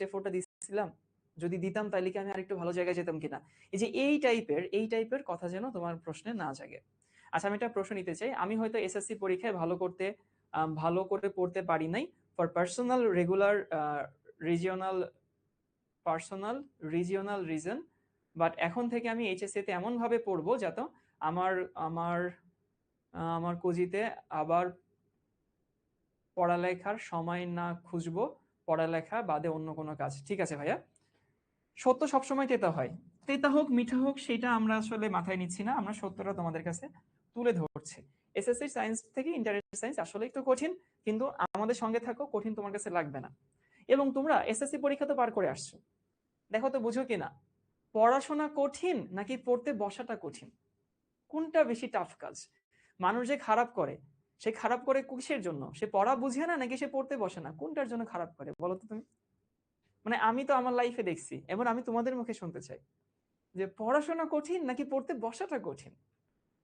এফোর্টটা দিছিলাম, যদি দিতাম তাহলে কি আমি আরেকটু ভালো জায়গায় যেতাম কিনা, এই যে এই টাইপের কথা যেন তোমার প্রশ্নে না জাগে। আচ্ছা, আমি একটা প্রশ্ন নিতে চাই। আমি হয়তো এসএসসি পরীক্ষায় ভালো করে পড়তে পারি নাই ফর রিজিওনাল রিজন, বাট এখন থেকে আমি এইচএসসি তে এমন ভাবে পড়বো যাতে আমার আমার আমার কুজিতে আবার পড়ালেখার সময় না খুঁজবো, পড়ালেখা বাদে অন্য কোনো কাজ। ঠিক আছে ভাইয়া, সত্য সবসময় তেতা হয়, তেতা হোক মিঠা হোক সেটা আমরা আসলে মাথায় নিচ্ছি না, আমরা সত্যটা তোমাদের কাছে তুলে ধরছি। এসএসসি সায়েন্স থেকে ইন্টারেস্ট সায়েন্স আসলে একটু কঠিন, কিন্তু আমাদের সঙ্গে থাকো, কঠিন তোমার কাছে লাগবে না। এবং তোমরা এসএসসি পরীক্ষা তো পার করে আসছো, দেখো তো বুঝো কিনা পড়াশোনা কঠিন নাকি পড়তে বসাটা কঠিন, কোনটা বেশি টাফ কাজ? মানুষ যে খারাপ করে, সে খারাপ করে কিসের জন্য? সে পড়া বুঝে না নাকি সে পড়তে বসে না? কোনটার জন্য খারাপ করে বলো তো তুমি? মানে আমি তো আমার লাইফে দেখছি, এবং আমি তোমাদের মুখে শুনতে চাই যে পড়াশোনা কঠিন নাকি পড়তে বসাটা কঠিন।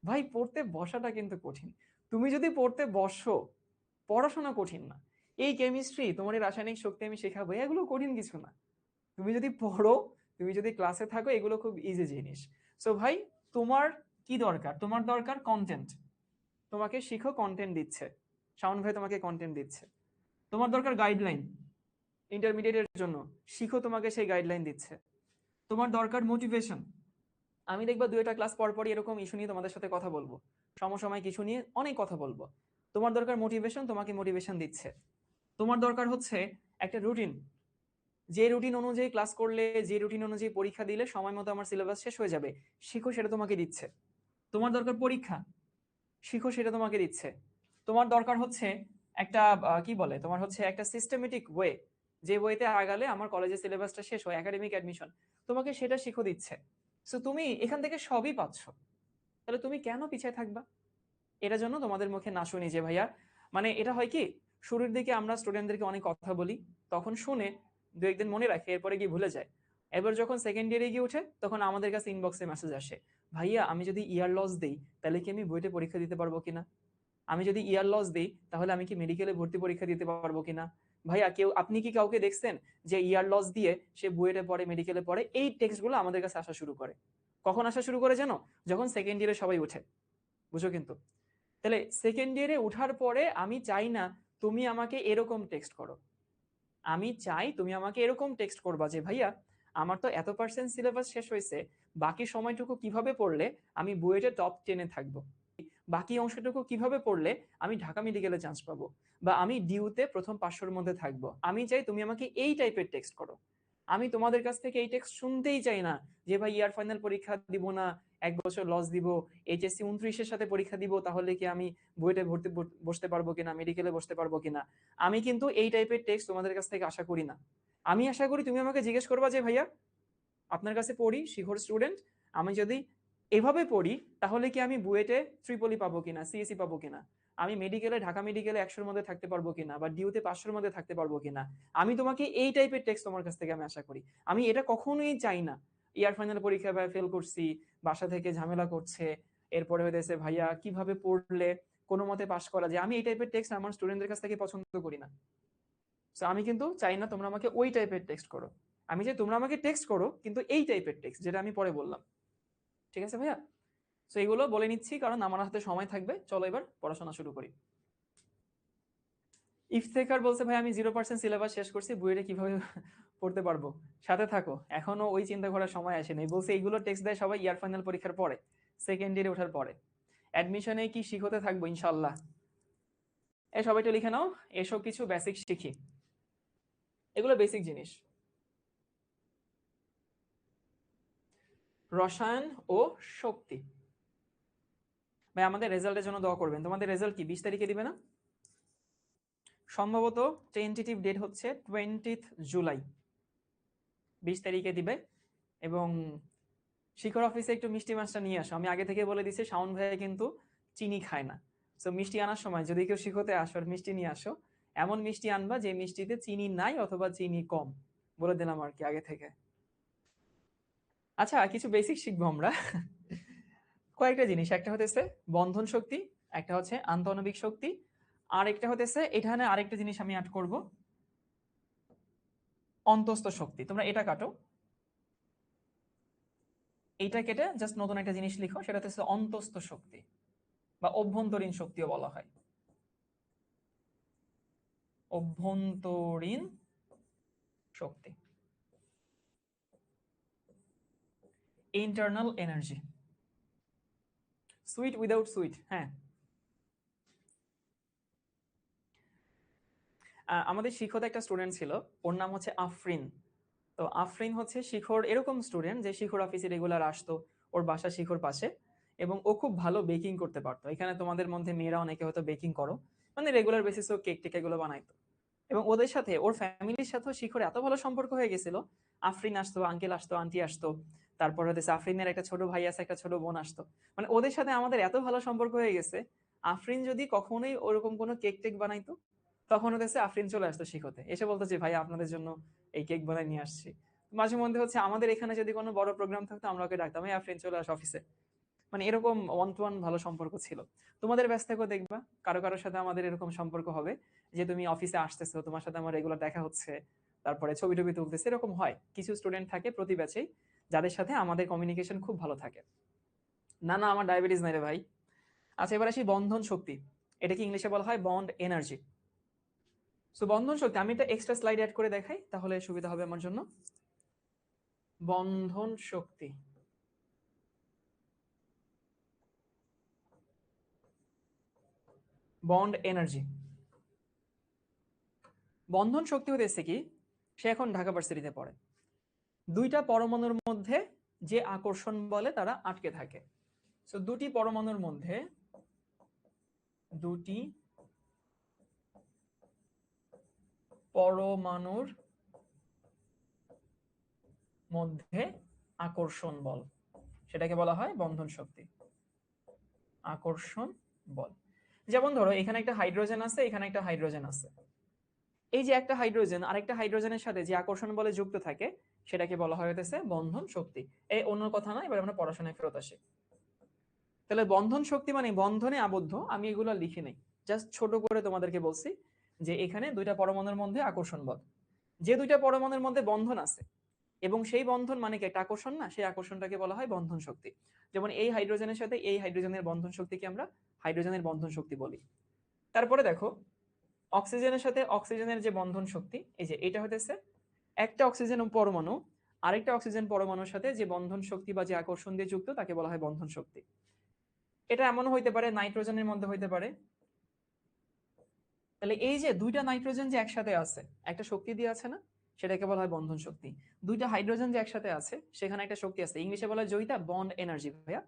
ভাই পড়তে বসাটা কিন্তু কঠিন। তুমি যদি পড়তে বসো, পড়াশোনা কঠিন না। এই কেমিস্ট্রি, তোমার এই রাসায়নিক শক্তি আমি শেখাবো, এগুলো কঠিন কিছু না। তুমি যদি পড়ো, তুমি যদি ক্লাসে থাকো, এগুলো খুব ইজি জিনিস। সো ভাই, তোমার কি দরকার? তোমার দরকার কন্টেন্ট। তোমাকে শিখো, কন্টেন্ট দিচ্ছে শাওন ভাই, তোমাকে কন্টেন্ট দিচ্ছে। তোমার দরকার গাইডলাইন ইন্টারমিডিয়েটের জন্য, শিখো, তোমাকে সেই গাইডলাইন দিচ্ছে। তোমার দরকার মোটিভেশন। আমি দেখবা 2টা ক্লাস পর পরই এরকম ইস্যু নিয়ে তোমাদের সাথে কথা বলবো, সমসাময়িক ইস্যু নিয়ে অনেক কথা বলবো। তোমার দরকার মোটিভেশন, তোমাকে মোটিভেশন দিচ্ছে। তোমার দরকার হচ্ছে একটা রুটিন, যে রুটিন অনুযায়ী ক্লাস করলে, যে রুটিন অনুযায়ী পরীক্ষা দিলে সময় মতো আমার সিলেবাস শেষ হয়ে যাবে, শিখো, সেটা তোমাকে দিচ্ছে। তোমার দরকার পরীক্ষা, শিখো, সেটা তোমাকে দিচ্ছে। তোমার দরকার হচ্ছে একটা কি বলে, তোমার হচ্ছে একটা সিস্টেমেটিক ওয়ে, যে ওয়েতে আগালে আমার কলেজের সিলেবাসটা শেষ হয়, একাডেমিক অ্যাডমিশন, তোমাকে সেটা শিখো দিচ্ছে। সো তুমি এখান থেকে সবই পাচ্ছ, তাহলে তুমি কেন পিছিয়ে থাকবা? এটার জন্য তোমাদের মুখে না শুনি যে ভাইয়া, মানে এটা হয় কি, শুরুর দিকে আমরা স্টুডেন্টদেরকে অনেক কথা বলি, তখন শুনে 2-1 দিন মনে রাখে, এরপরে গিয়ে ভুলে যায়। এবার যখন সেকেন্ড ইয়ারে গিয়ে উঠে, তখন আমাদের কাছে ইনবক্সে মেসেজ আসে, ভাইয়া আমি যদি ইয়ার লস দেই তাহলে কি আমি বুয়েটে পরীক্ষা দিতে পারবো কিনা? আমি যদি ইয়ার লস দিই তাহলে আমি কি মেডিকেলে ভর্তি পরীক্ষা দিতে পারবো কিনা? ভাইয়া আপনি কি কাউকে দেখছেন যে ইয়ার লস দিয়ে সে বুয়েটে পড়ে, মেডিকেলে পড়ে? এই টেক্সটগুলো আমাদের কাছে আসা শুরু করে। কখন আসা শুরু করে জানো? যখন সেকেন্ড ইয়ারে সবাই উঠে, বুঝো কিন্তু। তাহলে সেকেন্ড ইয়ারে উঠার পরে আমি চাই না তুমি আমাকে এরকম টেক্সট করো, আমি চাই তুমি আমাকে এরকম টেক্সট করবা যে ভাইয়া আমার তো এত পার্সেন্ট সিলেবাস শেষ হয়েছে, বাকি সময়টুকু কিভাবে পড়লে আমি বুয়েটে টপ 10-এ থাকবো, বাকি অংশটুকু কিভাবে পড়লে আমি ঢাকা মেডিকেলে চান্স পাবো, বা আমি ডিউতে প্রথম 500-র মধ্যে থাকবো। আমি চাই তুমি আমাকে এই টাইপের টেক্সট করো। আমি তোমাদের কাছ থেকে এই টেক্সট শুনতেই চাই না যে ভাই ইয়ার ফাইনাল পরীক্ষা দিব না, 1 বছর লস দিব, এইচএসসি 29-এর সাথে পরীক্ষা দিব, তাহলে কি আমি বুয়েটে ভর্তি বসতে পারবো কিনা, মেডিকেলে বসতে পারবো কিনা। আমি কিন্তু এই টাইপের টেক্সট তোমাদের কাছ থেকে আশা করি না। আমি আশা করি তুমি আমাকে জিজ্ঞেস করবা যে ভাইয়া আপনার কাছে পড়ি, শিখর স্টুডেন্ট, আমি যদি এভাবে পড়ি তাহলে কি আমি বুয়েটে ট্রিপলি পাবো কিনা, সিএসি পাবো কিনা, আমি মেডিকেলে, ঢাকা মেডিকেলে 100-র মধ্যে থাকতে পারবো কিনা, বা ডিউতে 500-র মধ্যে থাকতে পারবো কিনা। আমি তোমাকে এই টাইপের টেক্সট তোমার কাছ থেকে আমি আশা করি। আমি এটা কখনোই চাই না ইয়ার ফাইনাল পরীক্ষা ভাই ফেল করছি, বাসা থেকে ঝামেলা করছে, এরপরে হইতেছে ভাইয়া কিভাবে পড়লে কোনো মতে পাস করা যায়। আমি এই টাইপের টেক্সট আমার স্টুডেন্টদের কাছ থেকে পছন্দ করি না। সো আমি কিন্তু চাই না তোমরা আমাকে ওই টাইপের টেক্সট করো। আমি চাই তোমরা আমাকে টেক্সট করো, কিন্তু এই টাইপের টেক্সট যেটা আমি পরে বললাম। ঠিক আছে ভাইয়া? সো এগুলো বলে নিচ্ছি কারণ আমার হাতে সময় থাকবে। চলো এবার পড়াশোনা শুরু করি। ইফতেখার বলছে ভাই আমি 0% সিলেবাস শেষ করছি, বুয়েটে কিভাবে পড়তে পারবো? সাথে থাকো, এখনো ওই চিন্তা করার সময় আসেনি। বলছে এইগুলো টেক্সট দেয় সবাই ইয়ার ফাইনাল পরীক্ষার পরে, সেকেন্ড ইয়ারে ওঠার পরে। অ্যাডমিশনে কি শিখতে থাকবো ইনশাল্লাহ। সবাই একটু লিখে নাও, এসব কিছু বেসিক শিখি। এগুলো বেসিক জিনিস। রসায়ন ও শক্তি। ভাই আমাদের রেজাল্টের জন্য দোয়া করবেন। তোমাদের রেজাল্ট কি 20 তারিখে দিবে না? সম্ভবত টেন্টেটিভ ডেট হচ্ছে 20 জুলাই, 20 তারিখে দিবে। এবং শিক্ষক অফিসে একটু মিষ্টি মাছটা নিয়ে আসো। আমি আগে থেকে বলে দিছি শাওন ভাই কিন্তু চিনি খায় না। সো মিষ্টি আনার সময় যদি কেউ শিখতে আসো আর মিষ্টি নিয়ে আসো, এমন মিষ্টি আনবা যে মিষ্টিতে চিনি নাই অথবা চিনি কম, বলে দিলাম আর কি আগে থেকে। আচ্ছা, কিছু বেসিক শিখবো আমরা। কয়েকটা জিনিস, একটা হতেছে বন্ধন শক্তি, একটা হচ্ছে আন্তঃআণবিক শক্তি, আর একটা হতেছে এখানে আরেকটা জিনিস আমি অ্যাড করব, অন্তস্থ শক্তি। তোমরা এটা কাটো, এইটা কেটে জাস্ট নতুন একটা জিনিস লিখো, সেটা হচ্ছে অন্তস্থ শক্তি বা অভ্যন্তরীণ শক্তিও বলা হয়। অভ্যন্তরীণ শক্তি, internal energy. Sweet without sweet, হ্যাঁ। আমাদের শিক্ষক একটা স্টুডেন্ট ছিল, ওর নাম হচ্ছে আফরিন। তো আফরিন হচ্ছে শিখর এরকম স্টুডেন্ট যে শিখর অফিসে রেগুলার আসতো, ওর বাসা শিখর পাশে, এবং ও খুব ভালো বেকিং করতে পারতো। এখানে তোমাদের মধ্যে মেয়েরা অনেকে হয়তো বেকিং করো, মানে রেগুলার বেসিস ও কেক টেক এগুলো বানাইতো। এবং ওদের সাথে ওর ফ্যামিলির সাথেও শিখর এত ভালো সম্পর্ক হয়ে গেছিল, আফরিন আসতো, আঙ্কেল আসতো, আন্টি আসতো, তারপর হচ্ছে আফরিনের একটা ছোট ভাই আছে, একটা ছোট বোন আসতো, মানে ওদের সাথে আমাদের এত ভালো সম্পর্ক হয়ে গেছে, আফরিন যদি কখনোই ওরকম কোনো কেক টেক বানাইতো, তখন হচ্ছে আফরিন চলে আসতো শিখতে, এসে বলতো যে ভাই আপনাদের জন্য এই কেক বানাই নিয়ে আসছি। মাঝে মধ্যে হচ্ছে আমাদের এখানে যদি কোনো বড় প্রোগ্রাম থাকতো, আমরা ওকে ডাকতাম, এই আফরিন চলে আস অফিসে। মানে এরকম ওয়ান টু ওয়ান ভালো সম্পর্ক ছিল। তোমাদের ব্যাচ থেকেও দেখবা কারো কারোর সাথে আমাদের এরকম সম্পর্ক হবে, যে তুমি অফিসে আসতেছো, তোমার সাথে আমার রেগুলার দেখা হচ্ছে, তারপরে ছবি টবি তুলতেছে, এরকম হয়। কিছু স্টুডেন্ট থাকে প্রতি ব্যাচেই যাদের সাথে আমাদের কমিউনিকেশন খুব ভালো থাকে। না না, আমার ডায়াবেটিস নাই রে ভাই। আচ্ছা, এবার আসি বন্ধন শক্তি। এটাকে ইংলিশে বলা হয় বন্ড এনার্জি। সো বন্ধন শক্তি, আমি একটা এক্সট্রা স্লাইড অ্যাড করে দেখাই, তাহলে সুবিধা হবে আমার জন্য। বন্ধন শক্তি, বন্ড এনার্জি। বন্ধন শক্তি হতেছে কি, সে এখন ঢাকা ভার্সিটিতে পড়ে, দুইটা পরমাণুর মধ্যে যে আকর্ষণ বলে তারা আটকে থাকে। সো দুটি পরমাণুর মধ্যে, দুটি পরমাণুর মধ্যে আকর্ষণ বল, সেটাকে বলা হয় বন্ধন শক্তি, আকর্ষণ বল। যেমন ধরো এখানে একটা হাইড্রোজেন আছে, এখানে একটা হাইড্রোজেন আছে, এই যে একটা হাইড্রোজেন আরেকটা হাইড্রোজেনের সাথে যে আকর্ষণ বলে যুক্ত থাকে, সেটাকে বলা হয় হতেছে বন্ধন শক্তি। এই অন্য কথা না, এবার আমরা পড়াশোনায় ফেরত আসি। তাহলে বন্ধন শক্তি মানে বন্ধনে আবদ্ধ, আমি এগুলো লিখে নেই, জাস্ট ছোট করে তোমাদেরকে বলছি যে এখানে দুইটা পরমাণুর মধ্যে আকর্ষণ বল, যে দুইটা পরমাণুর মধ্যে বন্ধন আছে এবং সেই বন্ধন মানে কি একটা আকর্ষণ না, সেই আকর্ষণটাকে বলা হয় বন্ধন শক্তি। যেমন এই হাইড্রোজেনের সাথে এই হাইড্রোজেনের বন্ধন শক্তিকে আমরা হাইড্রোজেনের বন্ধন শক্তি বলি। তারপরে দেখো অক্সিজেনের সাথে অক্সিজেনের যে বন্ধন শক্তি, এই যে এটা হতেছে একটা অক্সিজেন পরমাণু আরেকটা অক্সিজেন পরমাণুর সাথে যে বন্ধন শক্তি বা যে আকর্ষণ দিয়ে যুক্ত, তাকে বলা হয় বন্ধন শক্তি। এটা এমন হইতে পারে নাইট্রোজেনের মধ্যে হইতে পারে। তাহলে এই যে দুইটা নাইট্রোজেন যে একসাথে আছে, একটা শক্তি দিয়ে আছে না, সেটাকে বলা হয় বন্ধন শক্তি। দুইটা হাইড্রোজেন যে একসাথে আছে, সেখানে একটা শক্তি আছে, ইংলিশে বলা হয় জয়িতা, বন্ড এনার্জি। ভাইয়া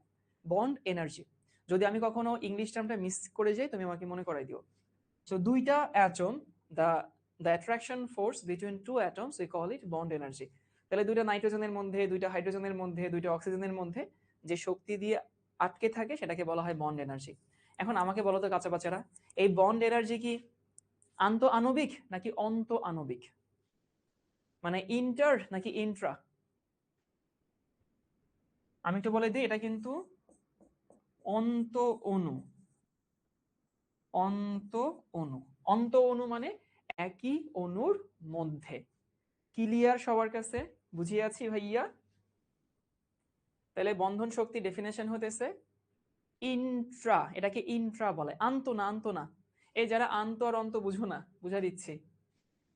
বন্ড এনার্জি, যদি আমি কখনো ইংলিশ টার্মটা মিস করে যাই তুমি আমাকে মনে করাই দিও। সো দুইটা atom, the the attraction force between two atoms we call it bond energy. তাহলে দুইটা নাইট্রোজেনের মধ্যে, দুইটা হাইড্রোজেনের মধ্যে, দুইটা অক্সিজেনের মধ্যে যে শক্তি দিয়ে আটকে থাকে, সেটাকে বলা হয় বন্ড এনার্জি। এখন আমাকে বলো তো কাঁচা বাচ্চারা, এই বন্ড এনার্জি কি আন্ত আণবিক নাকি অন্ত আণবিক, মানে ইন্টার নাকি ইন্ট্রা? আমি একটু বলে দিই, এটা কিন্তু অন্ত অণু। অন্ত অণু, অন্ত অণু মানে একই অণুর মধ্যে। ক্লিয়ার সবার কাছে? বুঝিয়ে আছি ভাইয়া? তাহলে বন্ধন শক্তি ডেফিনেশন হতেছে ইন্ট্রা, এটাকে ইন্ট্রা বলে, আন্ত না, আন্ত না। এই যারা আন্ত আর অন্ত বুঝো না, বুঝা দিচ্ছি।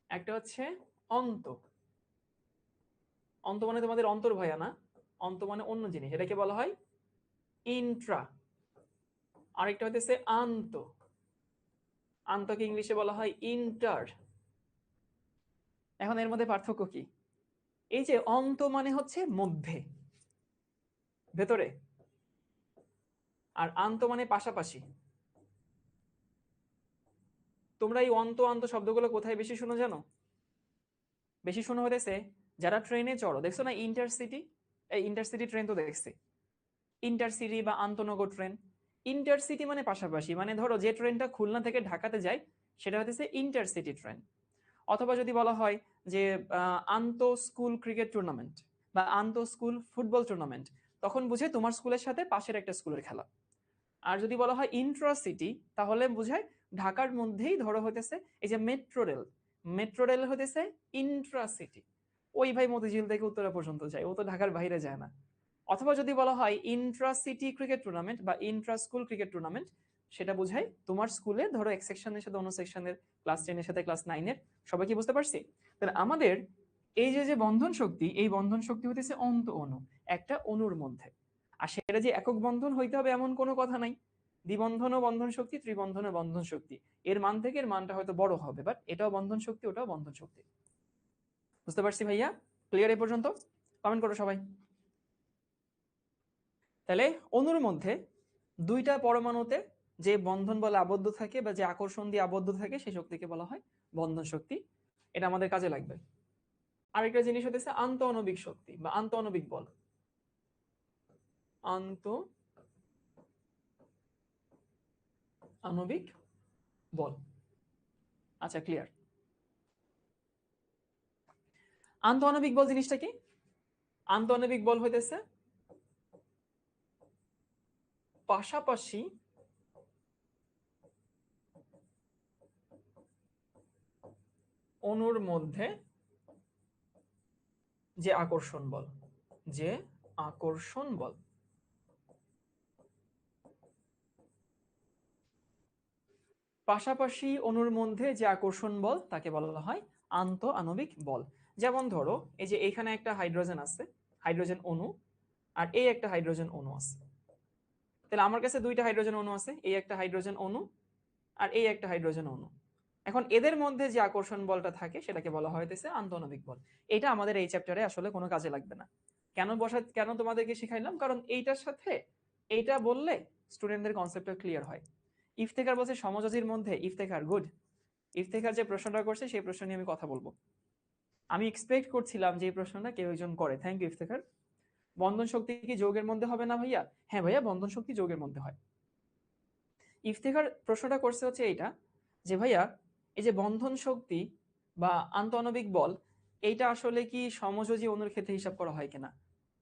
একটা হচ্ছে অন্ত, অন্ত মানে তোমাদের অন্তর ভাইয়া না, অন্ত মানে অন্য জিনিস, এটাকে বলা হয় ইন্ট্রা। আরেকটা হতেছে আন্ত, আন্তকে ইংলিশে বলা হয় ইন্টার। এখন এর মধ্যে পার্থক্য কি? এই যে অন্ত মানে হচ্ছে মধ্যে, ভেতরে, আর আন্ত মানে পাশাপাশি। তোমরা এই অন্ত আন্ত শব্দগুলো কোথায় বেশি শুনো জানো? বেশি শোনা হতেছে যারা ট্রেনে চড়ো, দেখছো না ইন্টারসিটি, এই ইন্টারসিটি ট্রেন তো দেখছি, ইন্টারসিটি বা আন্তনগর ট্রেন। ইন্টারসিটি মানে পাশাপাশি, মানে ধরো যে ট্রেনটা খুলনা থেকে ঢাকাতে যায়, সেটা হতেছে ইন্টারসিটি ট্রেন। অথবা যদি বলা হয় যে আন্ত স্কুল ক্রিকেট টুর্নামেন্ট বা আন্ত স্কুল ফুটবল টুর্নামেন্ট, তখন বুঝে তোমার স্কুলের সাথে পাশের একটা স্কুলের খেলা। আর যদি বলা হয় ইন্ট্রাসিটি, তাহলে বুঝায় ঢাকার মধ্যেই ধরো হতেছে এই যে মেট্রো রেল, মেট্রো রেল হতেছে ইন্ট্রাসিটি। ওই ভাই মতিঝিল থেকে উত্তরা পর্যন্ত যায়, ও তো ঢাকার বাইরে যায় না। অথবা যদি বলা হয় ইন্ট্রা সিটি ক্রিকেট টুর্নামেন্ট বা ইন্ট্রা স্কুল ক্রিকেট টুর্নামেন্ট, সেটা বোঝায় তোমার স্কুলে ধরো এক সেকশনের সাথে অন্য সেকশনের, ক্লাস 10-এর সাথে ক্লাস 9-এর। সবাই কি বুঝতে পারছি? তাহলে আমাদের এই যে যে বন্ধন শক্তি, এই বন্ধন শক্তি হইতেছে অন্ত অণু, একটা অণুর মধ্যে। আর সেটা যে একক বন্ধন হইতে হবে এমন কোনো কথা নাই। দ্বিবন্ধন ও বন্ধন শক্তি, ত্রিবন্ধন ও বন্ধন শক্তি, এর মান থেকে এর মানটা হয়তো বড় হবে, বাট এটাও বন্ধন শক্তি, ওটাও বন্ধন শক্তি। বুঝতে পারছি ভাইয়া? ক্লিয়ার এই পর্যন্ত? কমেন্ট করো সবাই। তাহলে অণুর মধ্যে দুইটা পরমাণুতে যে বন্ধন বলে আবদ্ধ থাকে বা যে আকর্ষণ দিয়ে আবদ্ধ থাকে সেই শক্তিকে বলা হয় বন্ধন শক্তি। এটা আমাদের কাজে লাগবে। আরেকটা জিনিস হতেছে আন্তঃআণবিক শক্তি বা আন্তঃআণবিক বল। আণবিক বল। আচ্ছা, ক্লিয়ার। আন্তঃআণবিক বল জিনিসটা কি? আন্তঃআণবিক বল হইতেছে পাশাপাশি অণুর মধ্যে যে আকর্ষণ বল, যে আকর্ষণ বল। পাশাপাশি অণুর মধ্যে যে আকর্ষণ বল তাকে বলা হয় আন্তঃআণবিক বল। যেমন ধরো এই যে এখানে একটা হাইড্রোজেন আছে, হাইড্রোজেন অণু, আর এই একটা হাইড্রোজেন অণু আছে। তাহলে আমার কাছে দুইটা হাইড্রোজেন অণু আছে, এই একটা হাইড্রোজেন অণু আর এই একটা হাইড্রোজেন অণু। এখন এদের মধ্যে যে আকর্ষণ বলটা থাকে সেটাকে বলা হইতেছে আন্তঃআণবিক বল। এটা আমাদের এই চ্যাপ্টারে আসলে কোনো কাজে লাগবে না। কেন তোমাদেরকে শিখাইলাম, কারণ এইটার সাথে এইটা বললে স্টুডেন্টদের কনসেপ্টটা ক্লিয়ার হয়। ইফতেখার বলছে সমযোজীর মধ্যে, ইফতেখার গুড। ইফতেখার যে প্রশ্নটা করছে সেই প্রশ্ন নিয়ে আমি কথা বলবো। আমি এক্সপেক্ট করছিলাম যে এই প্রশ্নটা কেউ একজন করে। Thank you Iftekhar. বন্ধন শক্তি কি যৌগের মধ্যে হবে না ভাইয়া? হ্যাঁ ভাইয়া, বন্ধন শক্তি যৌগের মধ্যে হয়। ইফতেখার প্রশ্নটা করছে হচ্ছে এইটা যে ভাইয়া এই যে বন্ধন শক্তি বা আন্তঃআণবিক বল, এইটা আসলে কি সমযোজী অণুর ক্ষেত্রে হিসাব করা হয় কিনা?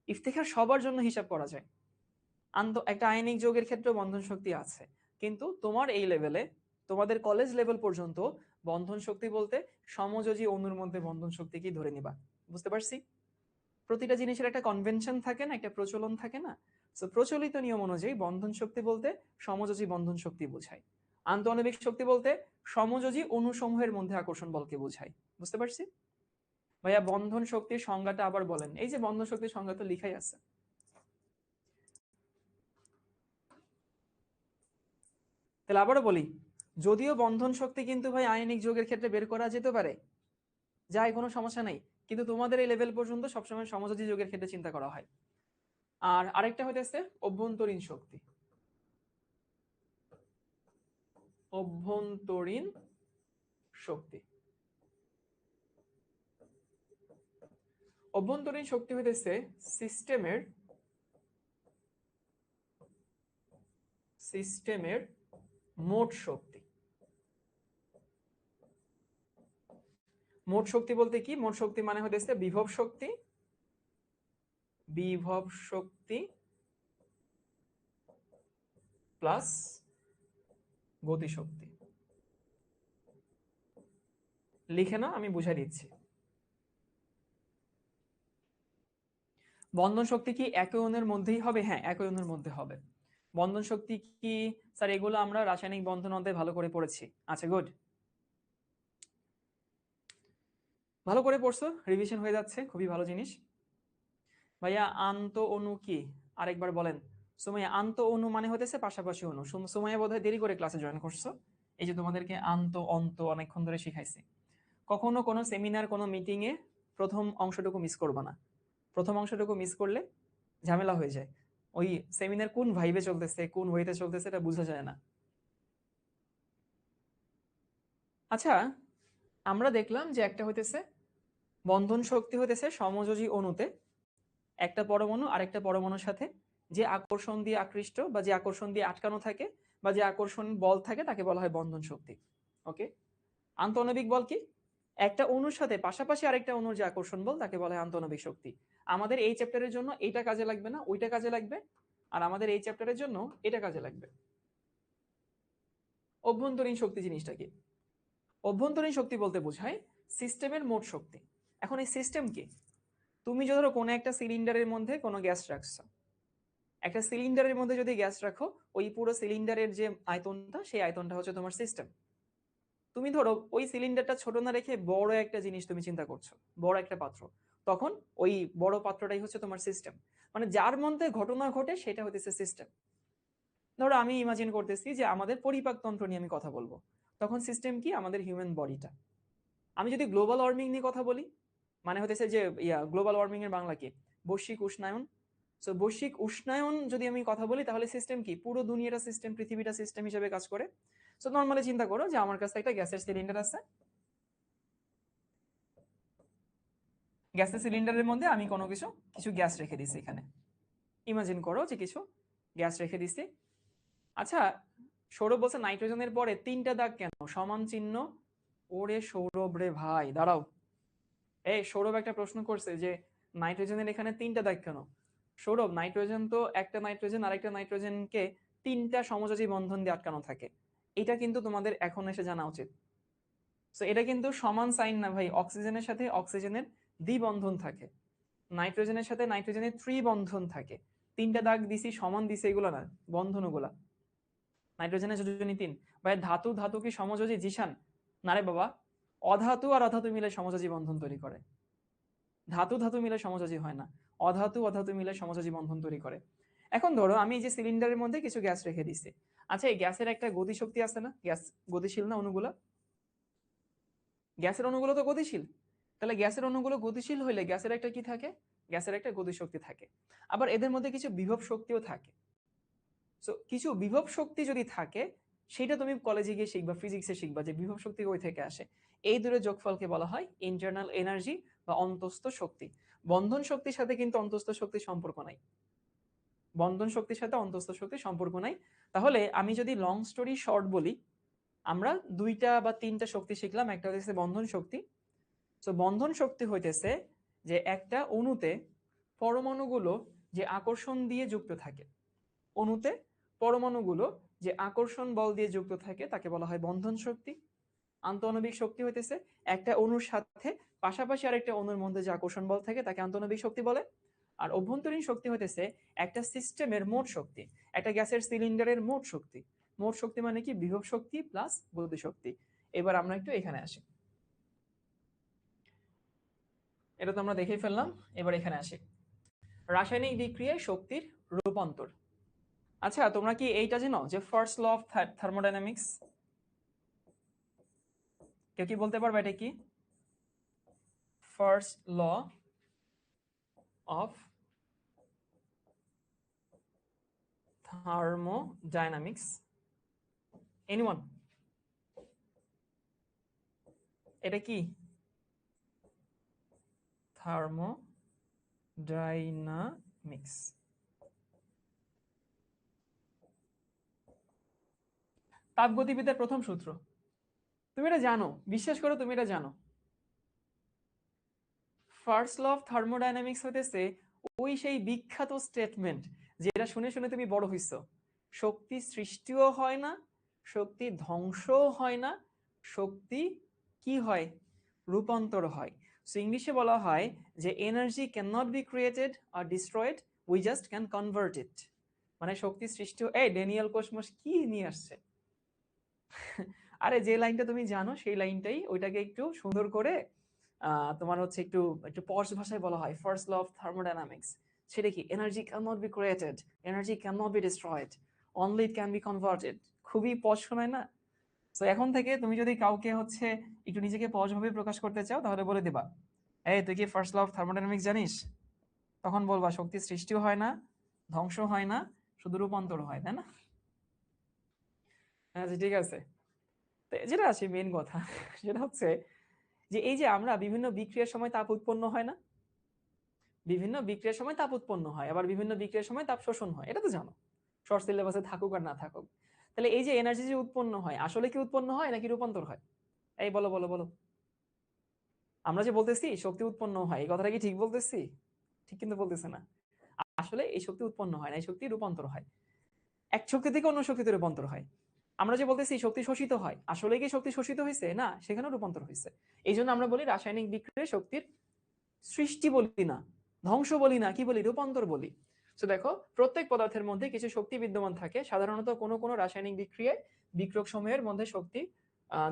ইফতেখার সবার জন্য হিসাব করা যায়। একটা আয়নিক যৌগের ক্ষেত্রে বন্ধন শক্তি আছে, কিন্তু তোমার এই লেভেলে, তোমাদের কলেজ লেভেল পর্যন্ত বন্ধন শক্তি বলতে সমযোজী অণুর মধ্যে বন্ধন শক্তি কি ধরে নিবা। বুঝতে পারছি? প্রতিটা জিনিসের একটা কনভেনশন থাকে না, একটা প্রচলন থাকে না। সো প্রচলিত নিয়ম অনুযায়ী বন্ধন শক্তি বলতে সমযোজী বন্ধন শক্তি বোঝায়। আন্তঃআণবিক শক্তি বলতে সমযোজী অণুসমূহের মধ্যে আকর্ষণ বলকে বোঝায়। বুঝতে পারছি? ভাইয়া বন্ধন শক্তির সংজ্ঞাটা আবার বলেন। এই যে বন্ধন শক্তির সংজ্ঞা তো লিখাই আছে। তাহলে আবারও বলি, যদিও বন্ধন শক্তি কিন্তু ভাই আয়নিক যৌগের ক্ষেত্রে বের করা যেতে পারে, যাই কোনো সমস্যা নাই, কিন্তু তোমাদের এই লেভেল পর্যন্ত সবসময় সমযোজী যৌগের ক্ষেত্রে চিন্তা করা হয়। আর আরেকটা হইতেছে অভ্যন্তরীণ শক্তি। অভ্যন্তরীণ শক্তি। অভ্যন্তরীণ শক্তি হইতেছে সিস্টেমের মোট শক্তি। মোট শক্তি বলতে কি? মোট শক্তি মানে হইতেছে বিভব শক্তি, বিভব শক্তি প্লাস গতি শক্তি। লিখে নাও, আমি বুঝাই দিচ্ছি। বন্ধন শক্তি কি একই অণুর মধ্যেই হবে? হ্যাঁ, একই অণুর মধ্যে হবে। বন্ধন শক্তি কি স্যার? এগুলো আমরা রাসায়নিক বন্ধন অধ্যায়ে ভালো করে পড়েছি। আচ্ছা, গুড, ভালো করে পড়ছো, রিভিশন হয়ে যাচ্ছে, খুবই ভালো জিনিস। ভাইয়া আন্ত অণু কি আরেকবার বলেন। সুমাইয়া, আন্ত অণু মানে হতেছে পাশাপাশি অণু। সুমাইয়া বোধহয় দেরি করে ক্লাসে জয়েন করছো। এই যে তোমাদেরকে আন্ত অন্ত অনেকক্ষণ ধরে শিখাইছি। কখনো কোনো সেমিনার, কোনো মিটিং এ প্রথম অংশটুকু মিস করবা না। প্রথম অংশটুকু মিস করলে ঝামেলা হয়ে যায়। ওই সেমিনার কোন ভাইবে চলতেছে, কোন ওয়েতে চলতেছে, এটা বোঝা যায় না। আচ্ছা, আমরা দেখলাম যে একটা হইতেছে বন্ধন শক্তি হইতেছে সমযোজী অণুতে একটা পরমাণু আরেকটা পরমাণুর সাথে যে আকর্ষণ দিয়ে আকৃষ্ট বা যে আকর্ষণ দিয়ে আটকানো থাকে বা যে আকর্ষণ বল থাকে তাকে বলা হয় বন্ধন শক্তি। ওকে। আন্তঃআণবিক বল কি? একটা অণুর সাথে পাশাপাশি আরেকটা অণুর যে আকর্ষণ বল তাকে বলা হয় আন্তঃআণবিক শক্তি। আমাদের এই চ্যাপ্টারের জন্য এইটা কাজে লাগবে না, ওইটা কাজে লাগবে। আর আমাদের এই চ্যাপ্টারের জন্য এটা কাজে লাগবে। অভ্যন্তরীণ শক্তি জিনিসটা কি? অভ্যন্তরীণ শক্তি বলতে বোঝায় সিস্টেমের মোট শক্তি। এখন এই সিস্টেম কি? তুমি ধরো কোনো একটা সিলিন্ডারের মধ্যে কোনো গ্যাস রাখছো, একটা সিলিন্ডারের মধ্যে যদি গ্যাস রাখো, ওই পুরো সিলিন্ডারের যে আয়তনটা, সেই আয়তনটা হচ্ছে তোমার সিস্টেম। তুমি ধরো ওই সিলিন্ডারটা ছোট না রেখে বড় একটা জিনিস তুমি চিন্তা করছো, বড় একটা পাত্র, তখন ওই বড় পাত্রটাই হচ্ছে তোমার সিস্টেম। মানে যার মধ্যে ঘটনা ঘটে সেটা হচ্ছে সিস্টেম। ধরো আমি ইমাজিন করতেছি যে আমাদের পরিপাক তন্ত্র নিয়ে আমি কথা বলবো, তখন সিস্টেম কি? আমাদের হিউম্যান বডিটা। আমি যদি গ্লোবাল ওয়ার্মিং নিয়ে কথা বলি, মানে হতেছে যে গ্লোবাল ওয়ার্মিং এর বাংলা কি? বৈশ্বিক উষ্ণায়ন। সো বৈশ্বিক উষ্ণায়ন যদি আমি কথা বলি, তাহলে সিস্টেম কি? পুরো দুনিয়াটা সিস্টেম, পৃথিবীটা সিস্টেম হিসেবে কাজ করে। সো নর্মালি চিন্তা করো যে আমার কাছে একটা গ্যাসের সিলিন্ডার আছে, গ্যাসের সিলিন্ডারের মধ্যে আমি কোনো কিছু কিছু গ্যাস রেখে দিছি এখানে। ইমাজিন করো যে কিছু গ্যাস রেখে দিছি। আচ্ছা, সৌরভ বলছে নাইট্রোজেনের পরে 3টা দাগ কেন? সমান চিহ্ন। ওরে সৌরভ রে ভাই, দাঁড়াও। এই সৌরভ একটা প্রশ্ন করছে যে নাইট্রোজেনের এখানে 3টা দাগ কেন? সৌরভ, নাইট্রোজেন তো একটা নাইট্রোজেন আরেকটা নাইট্রোজেনকে 3টা সমযোজী বন্ধন দিয়ে আটকানো থাকে। এটা কিন্তু তোমাদের এখন এসে জানা উচিত। তো এটা কিন্তু সমান সাইন না ভাই। অক্সিজেনের সাথে অক্সিজেনের দ্বিবন্ধন থাকে, নাইট্রোজেনের সাথে নাইট্রোজেনের ত্রিবন্ধন থাকে। 3টা দাগ দিছি, সমান দিছি, এগুলো না বন্ধন ওগুলা। নাইট্রোজেনের যোজনী 3। ভাই ধাতু ধাতু কি সমযোজী? জিশান, না রে বাবা। অধাতু আর অধাতু মিলে সমযোজী বন্ধন তৈরি করে, ধাতু ধাতু মিলে সমযোজী হয় না। অধাতু অধাতু মিলে সমযোজী বন্ধন তৈরি করে। এখন ধরো আমি এই যে সিলিন্ডারের মধ্যে কিছু গ্যাস রেখে দিছি। আচ্ছা, এই গ্যাসের একটা গতিশক্তি আছে না? গ্যাস গতিশীল না? অণুগুলা, গ্যাসের অণুগুলো তো গতিশীল। তাহলে গ্যাসের অণুগুলো গতিশীল হইলে গ্যাসের একটা কি থাকে? গ্যাসের একটা গতিশক্তি থাকে। আবার এদের মধ্যে কিছু বিভব শক্তিও থাকে। সো কিছু বিভব শক্তি যদি থাকে, সেটা তুমি কলেজে গিয়ে শিখবা, ফিজিক্সে শিখবা যে বিভব শক্তি কই থেকে আসে। এই দুটো যোগফলকে বলা হয় ইন্টারনাল এনার্জি বা অন্তস্থ শক্তি। বন্ধন শক্তির সাথে কিন্তু অন্তস্থ শক্তির সম্পর্ক নাই, বন্ধন শক্তির সাথে অন্তস্থ শক্তির সম্পর্ক নাই। তাহলে আমি যদি লং স্টোরি শর্ট বলি, আমরা 2টা বা 3টা শক্তি শিখলাম। একটা হচ্ছে বন্ধন শক্তি। তো বন্ধন শক্তি হইতেছে যে একটা অণুতে পরমাণুগুলো যে আকর্ষণ দিয়ে যুক্ত থাকে, অণুতে পরমাণুগুলো যে আকর্ষণ বল দিয়ে যুক্ত থাকে, তাকে বলা হয় বন্ধন শক্তি। আন্তঃআণবিক শক্তি হইতেছে একটা অণুর সাথে পাশাপাশি আরেকটা অণুর মধ্যে যে আকর্ষণ বল থাকে, তাকে আন্তঃআণবিক শক্তি বলে। আর অভ্যন্তরীণ শক্তি হইতেছে একটা সিস্টেমের মোট শক্তি, একটা গ্যাসের সিলিন্ডারের মোট শক্তি। মোট শক্তি মানে কি? বিভব শক্তি প্লাস গতি শক্তি। এবার আমরা একটু এখানে আসি, এটা তো আমরা দেখেই ফেললাম। এবার এখানে আসি, রাসায়নিক বিক্রিয়ায় শক্তির রূপান্তর। আচ্ছা, তোমরা কি এইটা জানো যে ফার্স্ট ল অফ থার্মোডাইনামিক্স? কেউ কি বলতে পারবে এটা কি? First law of thermodynamics, anyone? এটা কি? থার্মোডাইনামিক্স, তাপগতিবিদ্যার প্রথম সূত্র। তুমি এটা জানো, বিশ্বাস করো তুমি এটা জানো। ফার্স্ট ল অফ থার্মোডাইনামিক্স হতেছে ওই সেই বিখ্যাত স্টেটমেন্ট যেটা শুনে শুনে তুমি বড় হইছো। শক্তি সৃষ্টিও হয় না, শক্তি ধ্বংসও হয় না, শক্তি কি হয়? রূপান্তর হয়। সো ইংলিশে বলা হয় যে energy can not be created আর destroyed, we just can convert it. মানে শক্তি সৃষ্টি, এই ড্যানিয়েল কোসমস কি নিয়ে আসছে? আরে যে লাইনটা তুমি জানো সেই লাইনটাই, ওইটাকে একটু সুন্দর করে তোমার হচ্ছে একটু একটু পশ ভাষায় বলা হয় ফার্স্ট ল অফ থার্মোডাইনামিক্স। সেটা কি? Energy can not be created, energy can not B destroyed, only it can be converted. খুবই পশ শোনায় না? তো এখন থেকে তুমি যদি কাউকে হচ্ছে একটু নিজেকে পশ ভাবে প্রকাশ করতে চাও, তাহলে বলে দিবা, এই তুই কি ফার্স্ট ল অফ থার্মোডাইনামিক্স জানিস? তখন বলবা শক্তি সৃষ্টিও হয় না, ধ্বংস হয় না, শুধু রূপান্তর হয়, তাই না? আচ্ছা ঠিক আছে। তো যেটা আছে মেন কথা সেটা হচ্ছে যে এই যে আমরা বিভিন্ন বিক্রিয়ার সময় তাপ উৎপন্ন হয় না, বিভিন্ন বিক্রিয়ার সময় তাপ উৎপন্ন হয়, আবার বিভিন্ন বিক্রিয়ার সময় তাপ শোষণ হয়, এটা তো জানো, শর্ট সিলেবাসে থাকুক আর না থাকুক। তাহলে এই যে এনার্জি যে উৎপন্ন হয়, আসলে কি উৎপন্ন হয় নাকি রূপান্তর হয়? এই বলো বলো বলো। আমরা যে বলতেছি শক্তি উৎপন্ন হয়, এই কথাটা কি ঠিক বলতেছি? ঠিক কিন্তু বলতেছে না। আসলে এই শক্তি উৎপন্ন হয় না, এই শক্তি রূপান্তর হয়। এক শক্তি থেকে অন্য শক্তিতে রূপান্তর হয়। আমরা যে বলতেছি শক্তি শোষিত হয়, আসলে কি শক্তি শোষিত হয়েছে? না, সেখানেও রূপান্তর হয়েছে। এই জন্য আমরা বলি রাসায়নিক বিক্রিয়ায় শক্তির সৃষ্টি বলি না, ধ্বংস বলি না, কি বলি, রূপান্তর বলি। তো দেখো প্রত্যেক পদার্থের মধ্যে কিছু শক্তি বিদ্যমান থাকে। সাধারণত কোনো কোনো রাসায়নিক বিক্রিয়ায় বিক্রিয়ক সমূহের মধ্যে শক্তি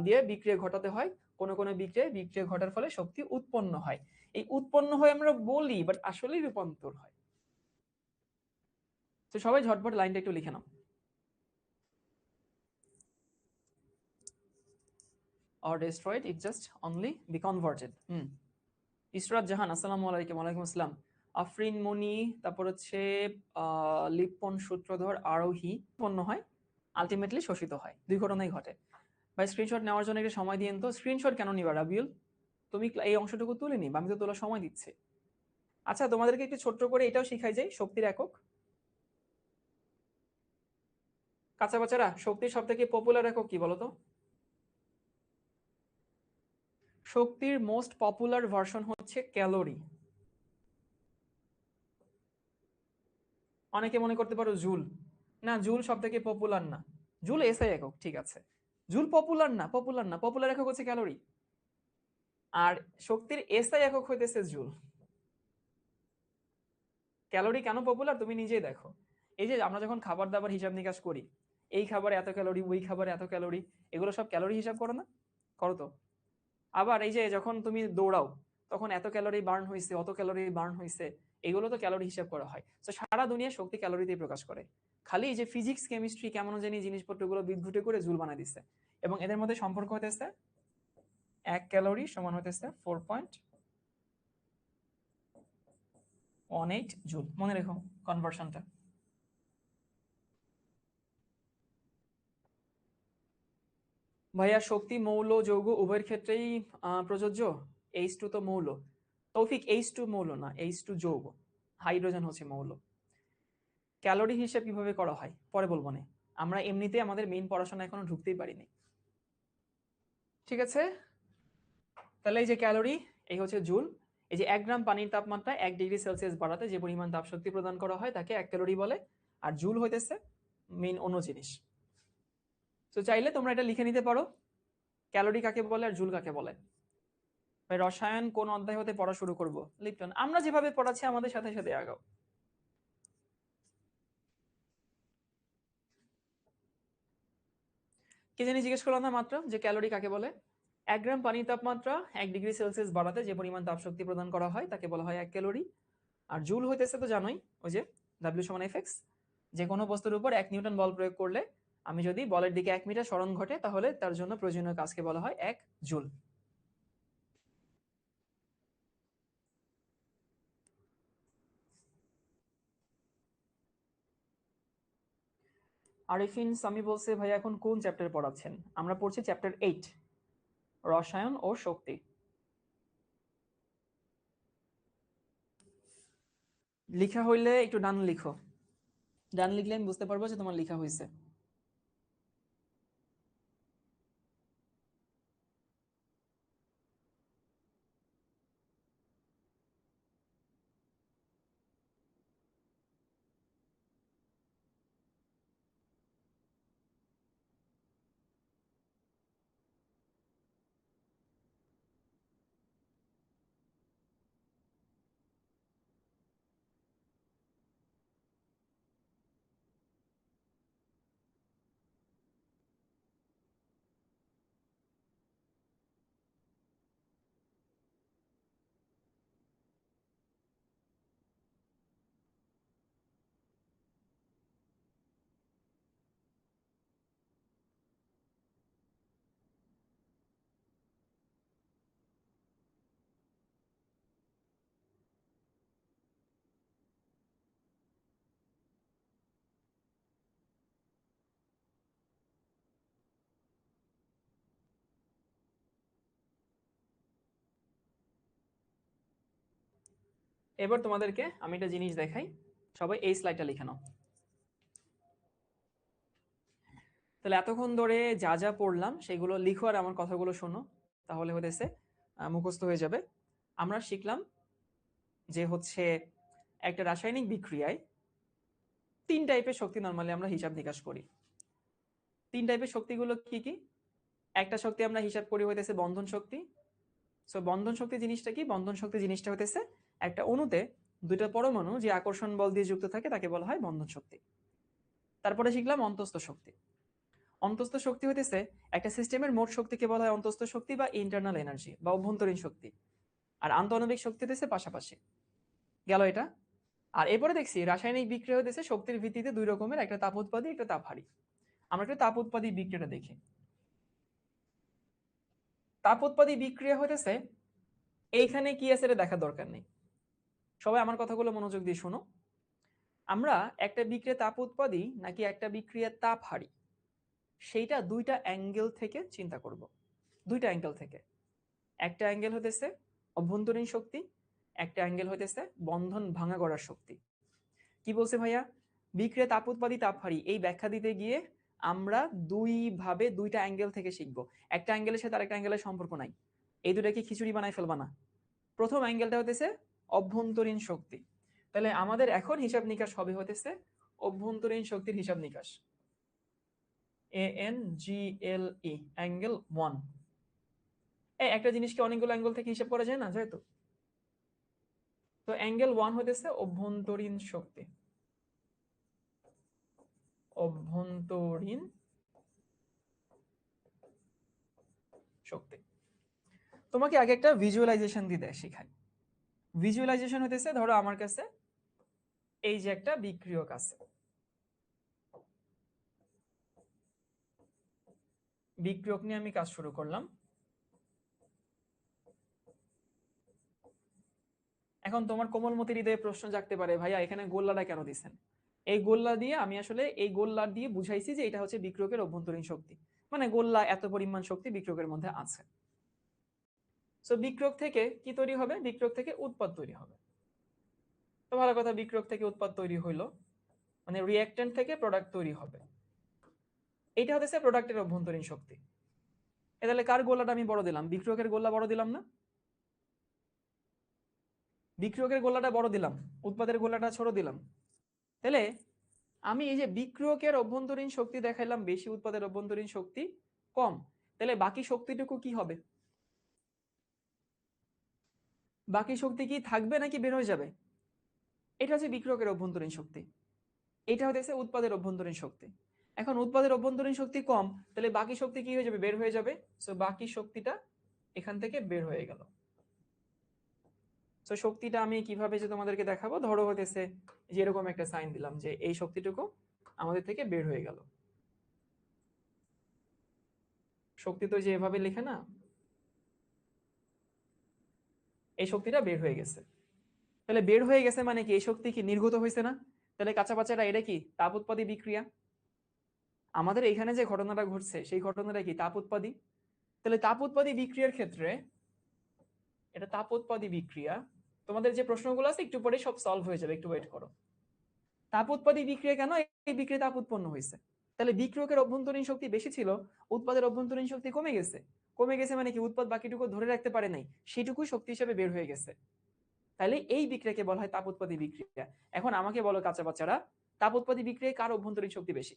দিয়ে বিক্রিয়া ঘটাতে হয়। কোনো কোনো বিক্রিয়া ঘটার ফলে শক্তি উৎপন্ন হয়। এই উৎপন্ন হয় আমরা বলি, বাট আসলে রূপান্তর হয়। তো সবাই ঝটপট লাইনটা একটু লিখে নাও। or destroyed, it just only be converted. Israt জাহান, আসসালামু আলাইকুম। ওয়ালাইকুম আসসালাম। আফরিন মনি, তারপর হচ্ছে লিপন সূত্রধর আরোহী উৎপন্ন হয়, আলটিমেটলি শোষিত হয়। দুই ঘটনাই ঘটে। ভাই স্ক্রিনশট নেওয়ার জন্য একটা সময় দিয়েন তো। স্ক্রিনশট কেন নিবা রাবিউল? তুমি এই অংশটুকু তুলে নিবা, আমি তো তোলার সময় দিচ্ছি। আচ্ছা তোমাদেরকে একটু ছোট্ট করে এটাও শিখাই যাই, শক্তির একক। কাঁচা বাচ্চারা, শক্তির সব থেকে পপুলার একক কি বলতো? শক্তির মোস্ট পপুলার ভার্সন হচ্ছে ক্যালোরি। অনেকে মনে করতে পারো জুল। না, জুল সব থেকে পপুলার না। জুল এসআই একক, ঠিক আছে। জুল পপুলার না, পপুলার একক হচ্ছে ক্যালোরি। আর শক্তির এসআই একক হইতেছে জুল। ক্যালোরি কেন পপুলার তুমি নিজেই দেখো। এই যে আমরা যখন খাবার দাবার হিসাব নিকাশ করি, এই খাবারে এত ক্যালোরি, ওই খাবারে এত ক্যালোরি, এগুলো সব ক্যালোরি হিসাব করো না? করো তো। আবার এই যে যখন তুমি দৌড়াও, তখন এত ক্যালোরি বার্ন হয়েছে, অত ক্যালোরি বার্ন হয়েছে, এগুলো তো ক্যালোরি হিসাব করা হয়। তো সারা দুনিয়া শক্তি ক্যালোরিতেই প্রকাশ করে। খালি এই যে ফিজিক্স কেমিস্ট্রি কেমন জানি জিনিসপত্রগুলো বিদঘুটে করে জুল বানাই দিচ্ছে। এবং এদের মধ্যে সম্পর্ক হতেছে 1 ক্যালোরি সমান হতেছে 4.18 জুল। মনে রেখো কনভার্সনটা। ভাইয়া শক্তি মৌল যৌগ উভয়ের ক্ষেত্রেই প্রযোজ্য? H2 তো মৌল। তৌফিক H2 মৌল না, H2 যৌগ। হাইড্রোজেন হচ্ছে মৌল। ক্যালোরি হিসেব কিভাবে করা হয় পরে বলবো না, আমরা এমনিতে আমাদের মেইন পড়াশোনা এখনো ঢুকতেই পারিনি। ঠিক আছে, তাহলে এই যে ক্যালোরি, এই হচ্ছে জুল। এই যে 1 গ্রাম পানির তাপমাত্রা 1 ডিগ্রি সেলসিয়াস বাড়াতে যে পরিমাণ তাপ শক্তি প্রদান করা হয় তাকে 1 ক্যালোরি বলে। আর জুল হইতেছে মেইন অন্য জিনিস। তো চাইলে তোমরা এটা লিখে নিতে পারো, ক্যালোরি কাকে বলে আর জুল কাকে বলে। রসায়ন কোন অধ্যায় হতে পড়া শুরু করব? লিপটন, আমরা যেভাবে পড়াচ্ছি আমাদের সাথে সাথে আগাও। কে জানি জিজ্ঞেস করলাম না মাত্র যে ক্যালোরি কাকে বলে। 1 গ্রাম পানির তাপমাত্রা 1 ডিগ্রি সেলসিয়াস বাড়াতে যে পরিমাণ তাপ শক্তি প্রদান করা হয় তাকে বলা হয় 1 ক্যালোরি। আর জুল হইতেছে তো জানোই, ওই যে W সমান Fx। যে কোনো বস্তুর উপর 1 নিউটন বল প্রয়োগ করলে আমি যদি বলের দিকে 1 মিটার সরণ ঘটে তাহলে তার জন্য প্রয়োজনীয় কাজকে বলা হয় 1 জুল। আরিফিন সামি বলছে ভাইয়া এখন কোন চ্যাপ্টার পড়াচ্ছেন? আমরা পড়ছি চ্যাপ্টার 8, রসায়ন ও শক্তি। লিখা হইলে একটু ডান লিখো, ডান লিখলে আমি বুঝতে পারবো যে তোমার লিখা হয়েছে। এবার তোমাদেরকে আমি একটা জিনিস দেখাই, সবাই এই স্লাইডটা লিখে নাও। তাহলে এতক্ষণ ধরে যা যা পড়লাম সেগুলো লিখো আর আমার কথাগুলো শোনো, তাহলে হতেছে মুখস্থ হয়ে যাবে। আমরা শিখলাম যে হচ্ছে একটা রাসায়নিক বিক্রিয়ায় 3 টাইপের শক্তি নরমালি আমরা হিসাব নিকাশ করি। 3 টাইপের শক্তিগুলো কি কি? একটা শক্তি আমরা হিসাব করি হইতেছে বন্ধন শক্তি, সো বন্ধন শক্তি জিনিসটা কি? বন্ধন শক্তি জিনিসটা হতেছে একটা অণুতে দুইটা পরমাণু যে আকর্ষণ বল দিয়ে যুক্ত থাকে তাকে বলা হয় বন্ধন শক্তি। তারপরে শিখলাম অন্তস্থ শক্তি। অন্তস্থ শক্তি হইতেছে একটা সিস্টেমের মোট শক্তিকে বলা হয় অন্তস্থ শক্তি বা ইন্টারনাল এনার্জি বা অভ্যন্তরীণ শক্তি। আর আন্তঃআণবিক শক্তি হইতেছে পাশাপাশি। গেল এটা। আর এরপরে দেখছি রাসায়নিক বিক্রিয়া হইতেছে শক্তির ভিত্তিতে দুই রকমের, একটা তাপ উৎপাদী একটা তাপহারী। আমরা একটা তাপ উৎপাদী বিক্রিয়াটা দেখি। তাপ উৎপাদী বিক্রিয়া হইতেছে এইখানে কি আছে এটা দেখার দরকার নেই, সবাই আমার কথাগুলো মনোযোগ দিয়ে শোনো। আমরা একটা বিক্রিয়া তাপ উৎপাদী নাকি একটা বিক্রিয়া তাপ হারি সেইটা দুইটা অ্যাঙ্গেল থেকে চিন্তা করব। দুইটা অ্যাঙ্গেল থেকে। একটা অ্যাঙ্গেল হতেছে অভ্যন্তরীণ শক্তি, একটা অ্যাঙ্গেল হতেছে বন্ধন ভাঙা করার শক্তি। কি বলছে ভাইয়া? বিক্রিয়া তাপ উৎপাদী তাপ হারি এই ব্যাখ্যা দিতে গিয়ে আমরা দুইভাবে দুইটা অ্যাঙ্গেল থেকে শিখব। একটা অ্যাঙ্গেলের সাথে আরেকটা অ্যাঙ্গেলের সম্পর্ক নাই, এই দুটাকে খিচুড়ি বানায় ফেলবা না। প্রথম অ্যাঙ্গেলটা হতেছে অভ্যন্তরীণ শক্তি। তাহলে আমাদের এখন হিসাব নিকাশ হবে হতেছে অভ্যন্তরীণ শক্তির হিসাব নিকাশ। ANGLE angle 1। একটা জিনিসকে অনেকগুলো অ্যাঙ্গেল থেকে হিসাব করা যায় না, যেহেতু তো অ্যাঙ্গেল 1 হতেছে অভ্যন্তরীণ শক্তি। অভ্যন্তরীণ শক্তি। তোমাকে আগে একটা ভিজুয়ালাইজেশন দিতে শেখাই। ভিজুয়ালাইজেশন হতেছে ধরো আমার কাছে এই যে একটা বিক্রিয়ক আছে, বিক্রিয়ক নিয়ে আমি কাজ শুরু করলাম। এখন তোমার কোমলমতি হৃদয়ে প্রশ্ন জাগতে পারে, ভাইয়া এখানে গোল্লাটা কেন দিচ্ছেন? এই গোল্লা দিয়ে আমি আসলে এই গোল্লা দিয়ে বুঝাইছি যে এটা হচ্ছে বিক্রিয়কের অভ্যন্তরীণ শক্তি, মানে গোল্লা এত পরিমাণ শক্তি বিক্রিয়কের মধ্যে আছে। সো বিক্রিয়ক থেকে কি তৈরি হবে? বিক্রিয়ক থেকে উৎপাদ তৈরি হবে। তো ভালো কথা, বিক্রিয়ক থেকে উৎপাদ তৈরি হইলো, মানে রিঅ্যাক্ট্যান্ট থেকে প্রোডাক্ট তৈরি হবে। এটা হচ্ছে প্রোডাক্টের অভ্যন্তরীণ শক্তি। তাহলে কার গোল্লাটা আমি বড় দিলাম? বিক্রিয়কের গোল্লা বড় দিলাম না? বিক্রিয়কের গোল্লাটা বড় দিলাম, উৎপাদের গোল্লাটা ছোট দিলাম। তাহলে আমি এই যে বিক্রিয়কের অভ্যন্তরীণ শক্তি দেখাইলাম বেশি, উৎপাদের অভ্যন্তরীণ শক্তি কম, তাহলে বাকি শক্তিটুকু কি হবে? বাকি শক্তি কি থাকবে নাকি বের হয়ে যাবে? এটা হচ্ছে বিক্রিয়কের অভ্যন্তরীণ শক্তি, এটা হচ্ছে উৎপাদের অভ্যন্তরীণ শক্তি। এখন উৎপাদের অভ্যন্তরীণ শক্তি কম, তাহলে বাকি শক্তি কি হয়ে যাবে? বের হয়ে যাবে। সো বাকি শক্তিটা এখান থেকে বের হয়ে গেল। সো শক্তিটা আমি কিভাবে যে তোমাদেরকে দেখাবো, ধরো হতেছে যে এরকম একটা সাইন দিলাম যে এই শক্তিটুকু আমাদের থেকে বের হয়ে গেল। শক্তি তো যে এভাবে লেখে না, এই শক্তিটা বের হয়ে গেছে। তাহলে বের হয়ে গেছে মানে কি এই শক্তি কি নির্গত হয়েছে না? তাহলে কাঁচা পাচাটা এটা কি তাপ উৎপাদী বিক্রিয়া। আমাদের এখানে যে ঘটনাটা ঘটছে সেই ঘটনাটা কি তাপ উৎপাদী। তাহলে তাপ উৎপাদী বিক্রিয়ার ক্ষেত্রে এটা তাপ উৎপাদী বিক্রিয়া, তোমাদের যে প্রশ্নগুলো আছে একটু পরে সব সলভ হয়ে যাবে, একটু ওয়েট করো। তাপ উৎপাদী বিক্রিয়া কেন? এই বিক্রিয়া তাপ উৎপন্ন হয়েছে। তাহলে বিক্রিয়কের অভ্যন্তরীণ শক্তি বেশি ছিল, উৎপাদের অভ্যন্তরীণ শক্তি কমে গেছে। কমে গেছে মানে কি উৎপাদ বাকিটুকু ধরে রাখতে পারে নাই, সেটুকুই শক্তি হিসেবে বের হয়ে গেছে। তাহলে এই বিক্রিয়াকে বলা হয় তাপ উৎপাদী বিক্রিয়া। এখন আমাকে বলো কাঁচা বাচ্চারা, তাপ উৎপাদী বিক্রিয়ায় কার অভ্যন্তরীণ শক্তি বেশি?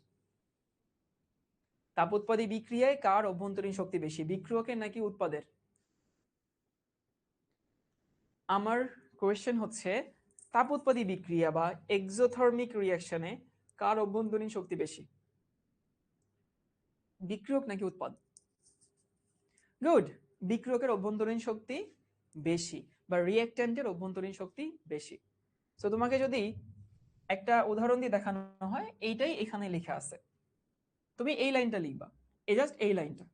তাপ উৎপাদী বিক্রিয়ায় কার অভ্যন্তরীণ শক্তি বেশি, বিক্রিয়কের নাকি উৎপাদের? আমার কোয়েশ্চেন হচ্ছে তাপ উৎপাদী বিক্রিয়া বা এক্সোথার্মিক রিঅ্যাকশনে কার অভ্যন্তরীণ শক্তি বেশি, বিক্রিয়ক নাকি উৎপাদ? গুড, বিক্রিয়কের অভ্যন্তরীণ শক্তি বেশি বা রিঅ্যাকট্যান্টের অভ্যন্তরীণ শক্তি বেশি। তো তোমাকে যদি একটা উদাহরণ দিয়ে দেখানো হয়, এইটাই এখানে লেখা আছে, তুমি এই লাইনটা লিখবা, এই জাস্ট এই লাইনটা,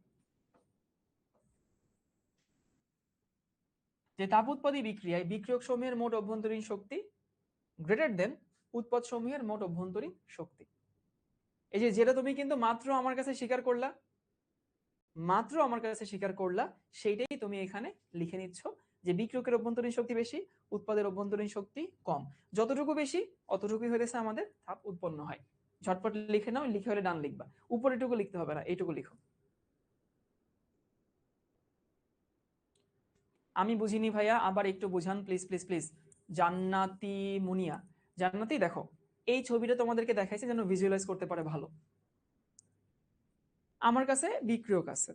যে তাপ উৎপাদী বিক্রিয়ায় বিক্রিয়ক সমূহের মোট অভ্যন্তরীণ শক্তি গ্রেটার দেন উৎপাদ সমূহের মোট অভ্যন্তরীণ শক্তি। এই যে যেটা তুমি কিন্তু মাত্র আমার কাছে স্বীকার করলা, মাত্র আমার কাছে স্বীকার করলা, সেইটাই তুমি এখানে লিখে নিচ্ছ যে বিক্রিয়কের অভ্যন্তরীণ শক্তি বেশি, উৎপাদের অভ্যন্তরীণ শক্তি কম। যতটুকু বেশি অতটুকুই হয়েছে আমাদের তাপ উৎপন্ন হয়। ঝটপট লিখে নাও, লিখে হলে ডান লিখবা, উপরেটুকু লিখতে হবে না, এইটুকু লিখো। আমি বুঝিনি ভাইয়া, আবার একটু বুঝান প্লিজ প্লিজ প্লিজ। জান্নাতি মুনিয়া, জান্নাতি দেখো এই ছবিটা তোমাদেরকে দেখাইছে যেন ভিজুয়ালাইজ করতে পারে ভালো। আমার কাছে বিক্রিয়ক আছে,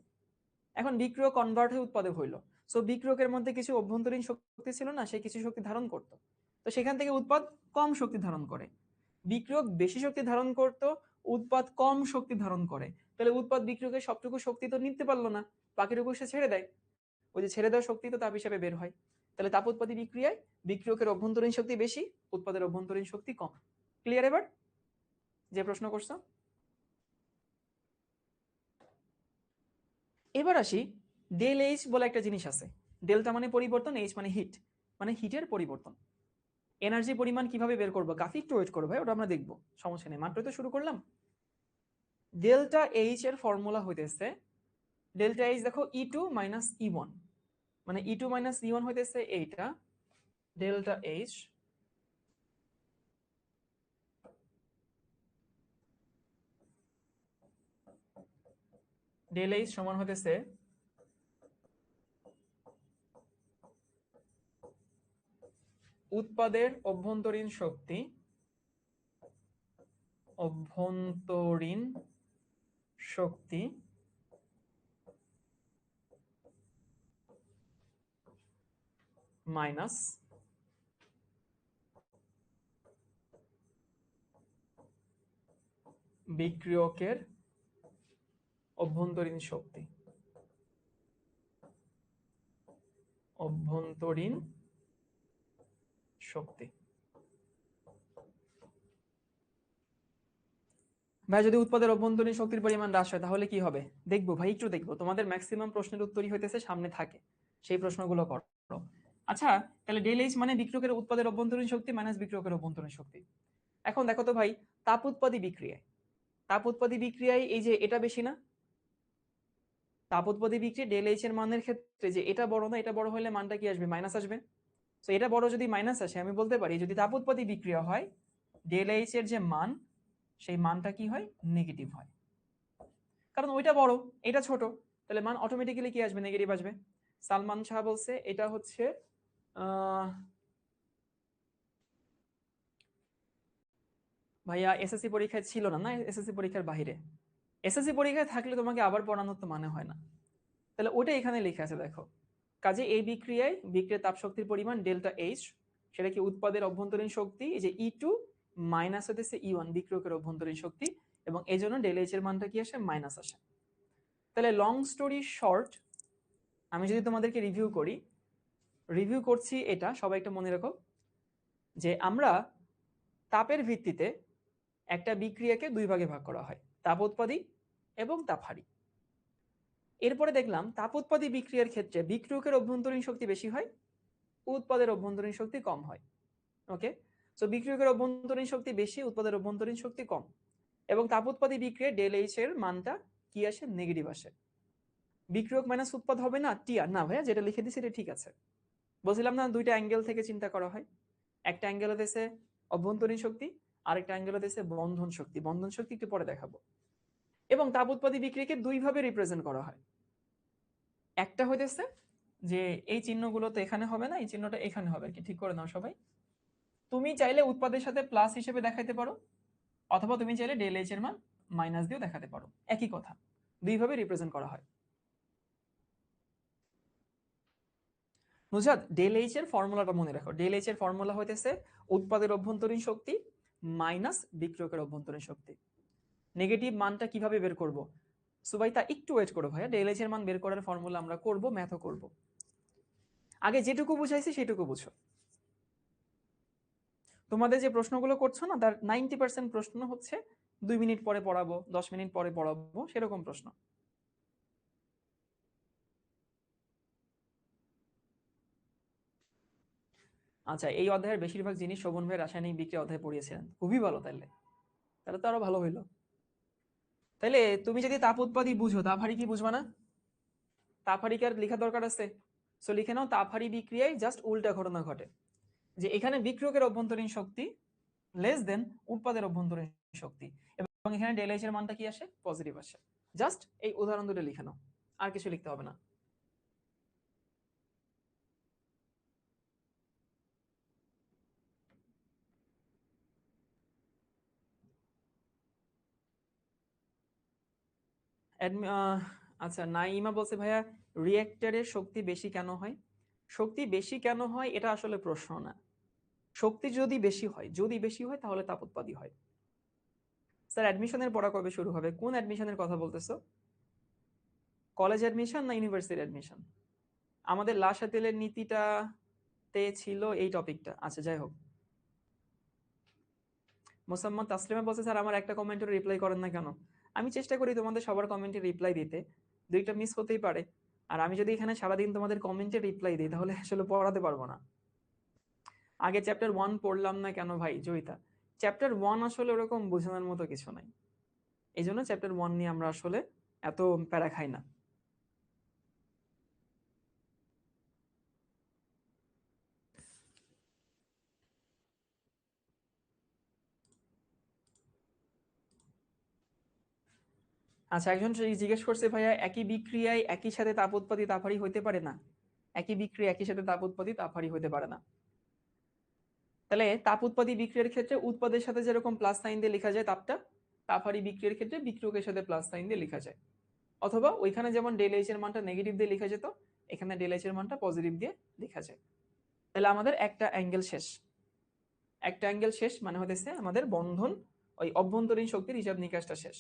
এখন বিক্রিয়ক কনভার্ট হয়ে উৎপাদক হইলো, সো বিক্রিয়কের মধ্যে কিছু অভ্যন্তরীণ শক্তি ছিল না, সে কিছু শক্তি ধারণ করত, তো সেখান থেকে উৎপাদ কম শক্তি ধারণ করে। বিক্রিয়ক বেশি শক্তি ধারণ করত, উৎপাদ কম শক্তি ধারণ করে। তাহলে উৎপাদ বিক্রিয়কের সবটুকু শক্তি তো নিতে পারলো না, বাকিটুকু সে ছেড়ে দেয়। ওই যে ছেড়ে দেওয়া শক্তি তো তাপ হিসেবে বের হয়। তাহলে তাপ উৎপাদী বিক্রিয়ায় বিক্রিয়কের অভ্যন্তরীণ শক্তি বেশি, উৎপাদের অভ্যন্তরীণ শক্তি কম। ক্লিয়ার? এবার যে প্রশ্ন করছো। এবার আসি, ডেল এইচ বলে একটা জিনিস আছে। ডেল্টা মানে পরিবর্তন, এইচ মানে হিট, মানে হিটের পরিবর্তন। এনার্জি পরিমাণ কিভাবে বের করবো, কাফি একটু ওয়েট করো ভাই, ওটা আমরা দেখবো, সমস্যা নেই, মাত্র তো শুরু করলাম। ডেল্টা এইচ এর ফর্মুলা হইতেছে, ডেল্টা এইচ দেখো E2 মাইনাস E1, মানে E2 মাইনাস E1 হইতেছে এইটা, ডেল্টা এইচ ডেল এইচ সমান হতেছে উৎপাদের অভ্যন্তরীণ শক্তি, অভ্যন্তরীণ শক্তি মাইনাস বিক্রিয়কের অভ্যন্তরীণ শক্তি, অভ্যন্তরীণ শক্তি। ভাই যদি উৎপাদের অভ্যন্তরীণ শক্তির পরিমাণ হ্রাস হয় তাহলে কি হবে দেখবো ভাই, একটু দেখবো। তোমাদের ম্যাক্সিমাম প্রশ্নের উত্তরই হইতেছে সামনে থাকে, সেই প্রশ্নগুলো করো। আচ্ছা, তাহলে ডেল এইচ মানে বিক্রিয়কের উৎপাদের অভ্যন্তরীণ শক্তি মাইনাস বিক্রিয়কের অভ্যন্তরীণ শক্তি। এখন দেখো তো ভাই, তাপ উৎপাদী বিক্রিয়ায়, তাপ উৎপাদী বিক্রিয়ায় এই যে এটা বেশি না, তাপ উৎপাদী বিক্রিয়া ডেল এইচ এর মানের ক্ষেত্রে যে এটা বড় না, এটা বড় হলে মানটা কি আসবে, মাইনাস আসবে। তো এটা বড় যদি মাইনাস আসে, আমি বলতে পারি যদি তাপ উৎপাদী বিক্রিয়া হয় ডেল এইচ এর যে মান, সেই মানটা কি হয়, নেগেটিভ হয়, কারণ ওইটা বড় এটা ছোট, তাহলে মান অটোমেটিক্যালি কি আসবে, নেগেটিভ আসবে। সালমান শাহ বলছে এটা হচ্ছে ভাইয়া এসএসসি পরীক্ষায় ছিল না, না এসএসসি পরীক্ষার বাইরে, এসএসসি পরীক্ষায় থাকলে তোমাকে আবার পড়ানোর তো মানে হয় না। তাহলে ওটা এখানে লেখা আছে দেখো, কাজে এই বিক্রিয়ায় বিক্রিয়ার তাপ শক্তির পরিমাণ ডেল্টা এইচ, সেটা কি উৎপাদের অভ্যন্তরীণ শক্তি, এই যে E2 মাইনাস হতেছে E1 বিক্রিয়কের অভ্যন্তরীণ শক্তি, এবং এই জন্য ডেল এইচ এর মানটা কি আসে, মাইনাস আসে। তাহলে লং স্টোরি শর্ট, আমি যদি তোমাদেরকে রিভিউ করি, রিভিউ করছি এটা সবাই একটা মনে রাখো, যে আমরা তাপের ভিত্তিতে একটা বিক্রিয়াকে দুই ভাগে ভাগ করা হয়, তাপ উৎপাদী এবং তাপহারী। এরপরে দেখলাম তাপ উৎপাদী বিক্রিয়ার ক্ষেত্রে বিক্রিয়কের অভ্যন্তরীণ শক্তি বেশি হয়, উৎপাদের অভ্যন্তরীণ শক্তি কম হয়। ওকে, সো বিক্রিয়কের অভ্যন্তরীণ শক্তি বেশি, উৎপাদের অভ্যন্তরীণ শক্তি কম, এবং তাপ উৎপাদী বিক্রিয়ায় ডেল এইচ এর মানটা কি আসে, নেগেটিভ আসে। বিক্রিয়ক মাইনাস উৎপাদ হবে না, টিআর না ভাইয়া, যেটা লিখে দিছি এটা ঠিক আছে। বলছিলাম না দুইটা অ্যাঙ্গেল থেকে চিন্তা করা হয়, একটা অ্যাঙ্গেল হতেছে অভ্যন্তরীণ শক্তি, আরেকটা অ্যাঙ্গেল হতেছে বন্ধন শক্তি। বন্ধন শক্তি একটু পরে দেখাবো। এবং তাপ উৎপাদী বিক্রিয়াকে দুই ভাবে রিপ্রেজেন্ট করা হয়, একটা হইতেছে যে এই চিহ্নগুলো তো এখানে হবে না, এই চিহ্নটা এখানে হবে, কি ঠিক করে নাও সবাই। তুমি চাইলে উৎপাদের সাথে প্লাস হিসেবে দেখাতে পারো, অথবা তুমি চাইলে ডেল এইচ এর মান মাইনাস দিয়েও দেখাতে পারো, একই কথা, দুই ভাবে রিপ্রেজেন্ট করা হয়। নুজাদ, ডেল এইচ এর ফর্মুলাটা মনে রাখো, ডেল এইচ এর ফর্মুলা হইতেছে উৎপাদের অভ্যন্তরীণ শক্তি মাইনাস বিক্রিয়কের অভ্যন্তরীণ শক্তি। নেগেটিভ মানটা কিভাবে বের করব, সুবাইতা একটু ওয়েট করো ভাইয়া, ডেল এইচ এর মান বের করার ফর্মুলা আমরা করব, ম্যাথও করব, আগে যেটুকু বুঝাইছি সেটুকু বুঝো। তোমাদের যে প্রশ্নগুলো করছো না, তার 90% প্রশ্ন হচ্ছে 2 মিনিট পরে পড়াবো, 10 মিনিট পরে পড়াবো, সেরকম প্রশ্ন। আচ্ছা, এই অধ্যায়ের বেশিরভাগ জিনিস শোভন ভাই রাসায়নিক বিক্রিয়া অধ্যায়ে পড়িয়েছিলেন, খুবই ভালো। তাহলে তাহলে তো আরো ভালো হইলো। তাহলে তুমি যদি তাপ উৎপাদী বুঝো, তাপহারী কি বুঝবা না? তাপহারী কি আর লেখা দরকার আছে? সো লিখে নাও, তাপহারী বিক্রিয়ায় জাস্ট উল্টা ঘটনা ঘটে, যে এখানে বিক্রিয়কের অভ্যন্তরীণ শক্তি লেস দেন উৎপাদের অভ্যন্তরীণ শক্তি, এবং এখানে ডেল এইচ এর মানটা কি আসে, পজিটিভ আসে। জাস্ট এই উদাহরণ দুটো লিখে নাও, আর কিছু লিখতে হবে না। আচ্ছা, নাইমা বলছে ভাইয়া রিঅ্যাক্টরের শক্তি বেশি কেন হয়? শক্তি বেশি কেন হয় এটা আসলে প্রশ্ন না। শক্তি যদি বেশি হয় তাহলে তাপ উৎপাদী হয়। স্যার অ্যাডমিশনের পড়া কবে শুরু হবে? কোন অ্যাডমিশনের কথা বলতেছো? কলেজ অ্যাডমিশন না ইউনিভার্সিটি অ্যাডমিশন? আমাদের লাশাতেলের নীতিটাতে ছিল এই টপিকটা। আচ্ছা যাই হোক, মোসাম্মদ তাসলিমা বলছে স্যার আমার একটা কমেন্টের রিপ্লাই করেন না কেন? আমি চেষ্টা করি তোমাদের সবার কমেন্টে রিপ্লাই দিতে, দুইটা মিস হতেই পারে। আর আমি যদি এখানে সারাদিন তোমাদের কমেন্টে রিপ্লাই দিই তাহলে আসলে পড়াতে পারবো না। আগে চ্যাপ্টার 1 পড়লাম না কেন ভাই জয়িতা? চ্যাপ্টার 1 আসলে ওরকম বোঝানোর মতো কিছু নাই, এই জন্য চ্যাপ্টার 1 নিয়ে আমরা আসলে এত প্যারা খাই না। আচ্ছা, একজন জিজ্ঞেস করছে ভাইয়া একই বিক্রিয়ায় একই সাথে তাপ উৎপাদী তাপহারী হইতে পারে না? একই বিক্রিয়া একই সাথে তাপ উৎপাদী তাপহারী হইতে পারে না। তাহলে তাপ উৎপাদী বিক্রিয়ার ক্ষেত্রে উৎপাদের সাথে যেরকম প্লাস সাইন দিয়ে লেখা যায় তাপটা, তাপহারী বিক্রিয়ার ক্ষেত্রে বিক্রিয়কের সাথে প্লাস সাইন দিয়ে লেখা যায়। অথবা ওইখানে যেমন ডেল এইচ এর মানটা নেগেটিভ দিয়ে লেখা যেত, এখানে ডেল এইচ এর মানটা পজিটিভ দিয়ে লেখা যায়। তাহলে আমাদের একটা অ্যাঙ্গেল শেষ। একটা অ্যাঙ্গেল শেষ মানে হতেছে আমাদের বন্ধন, ওই অভ্যন্তরীণ শক্তির হিসাব নিকাশটা শেষ।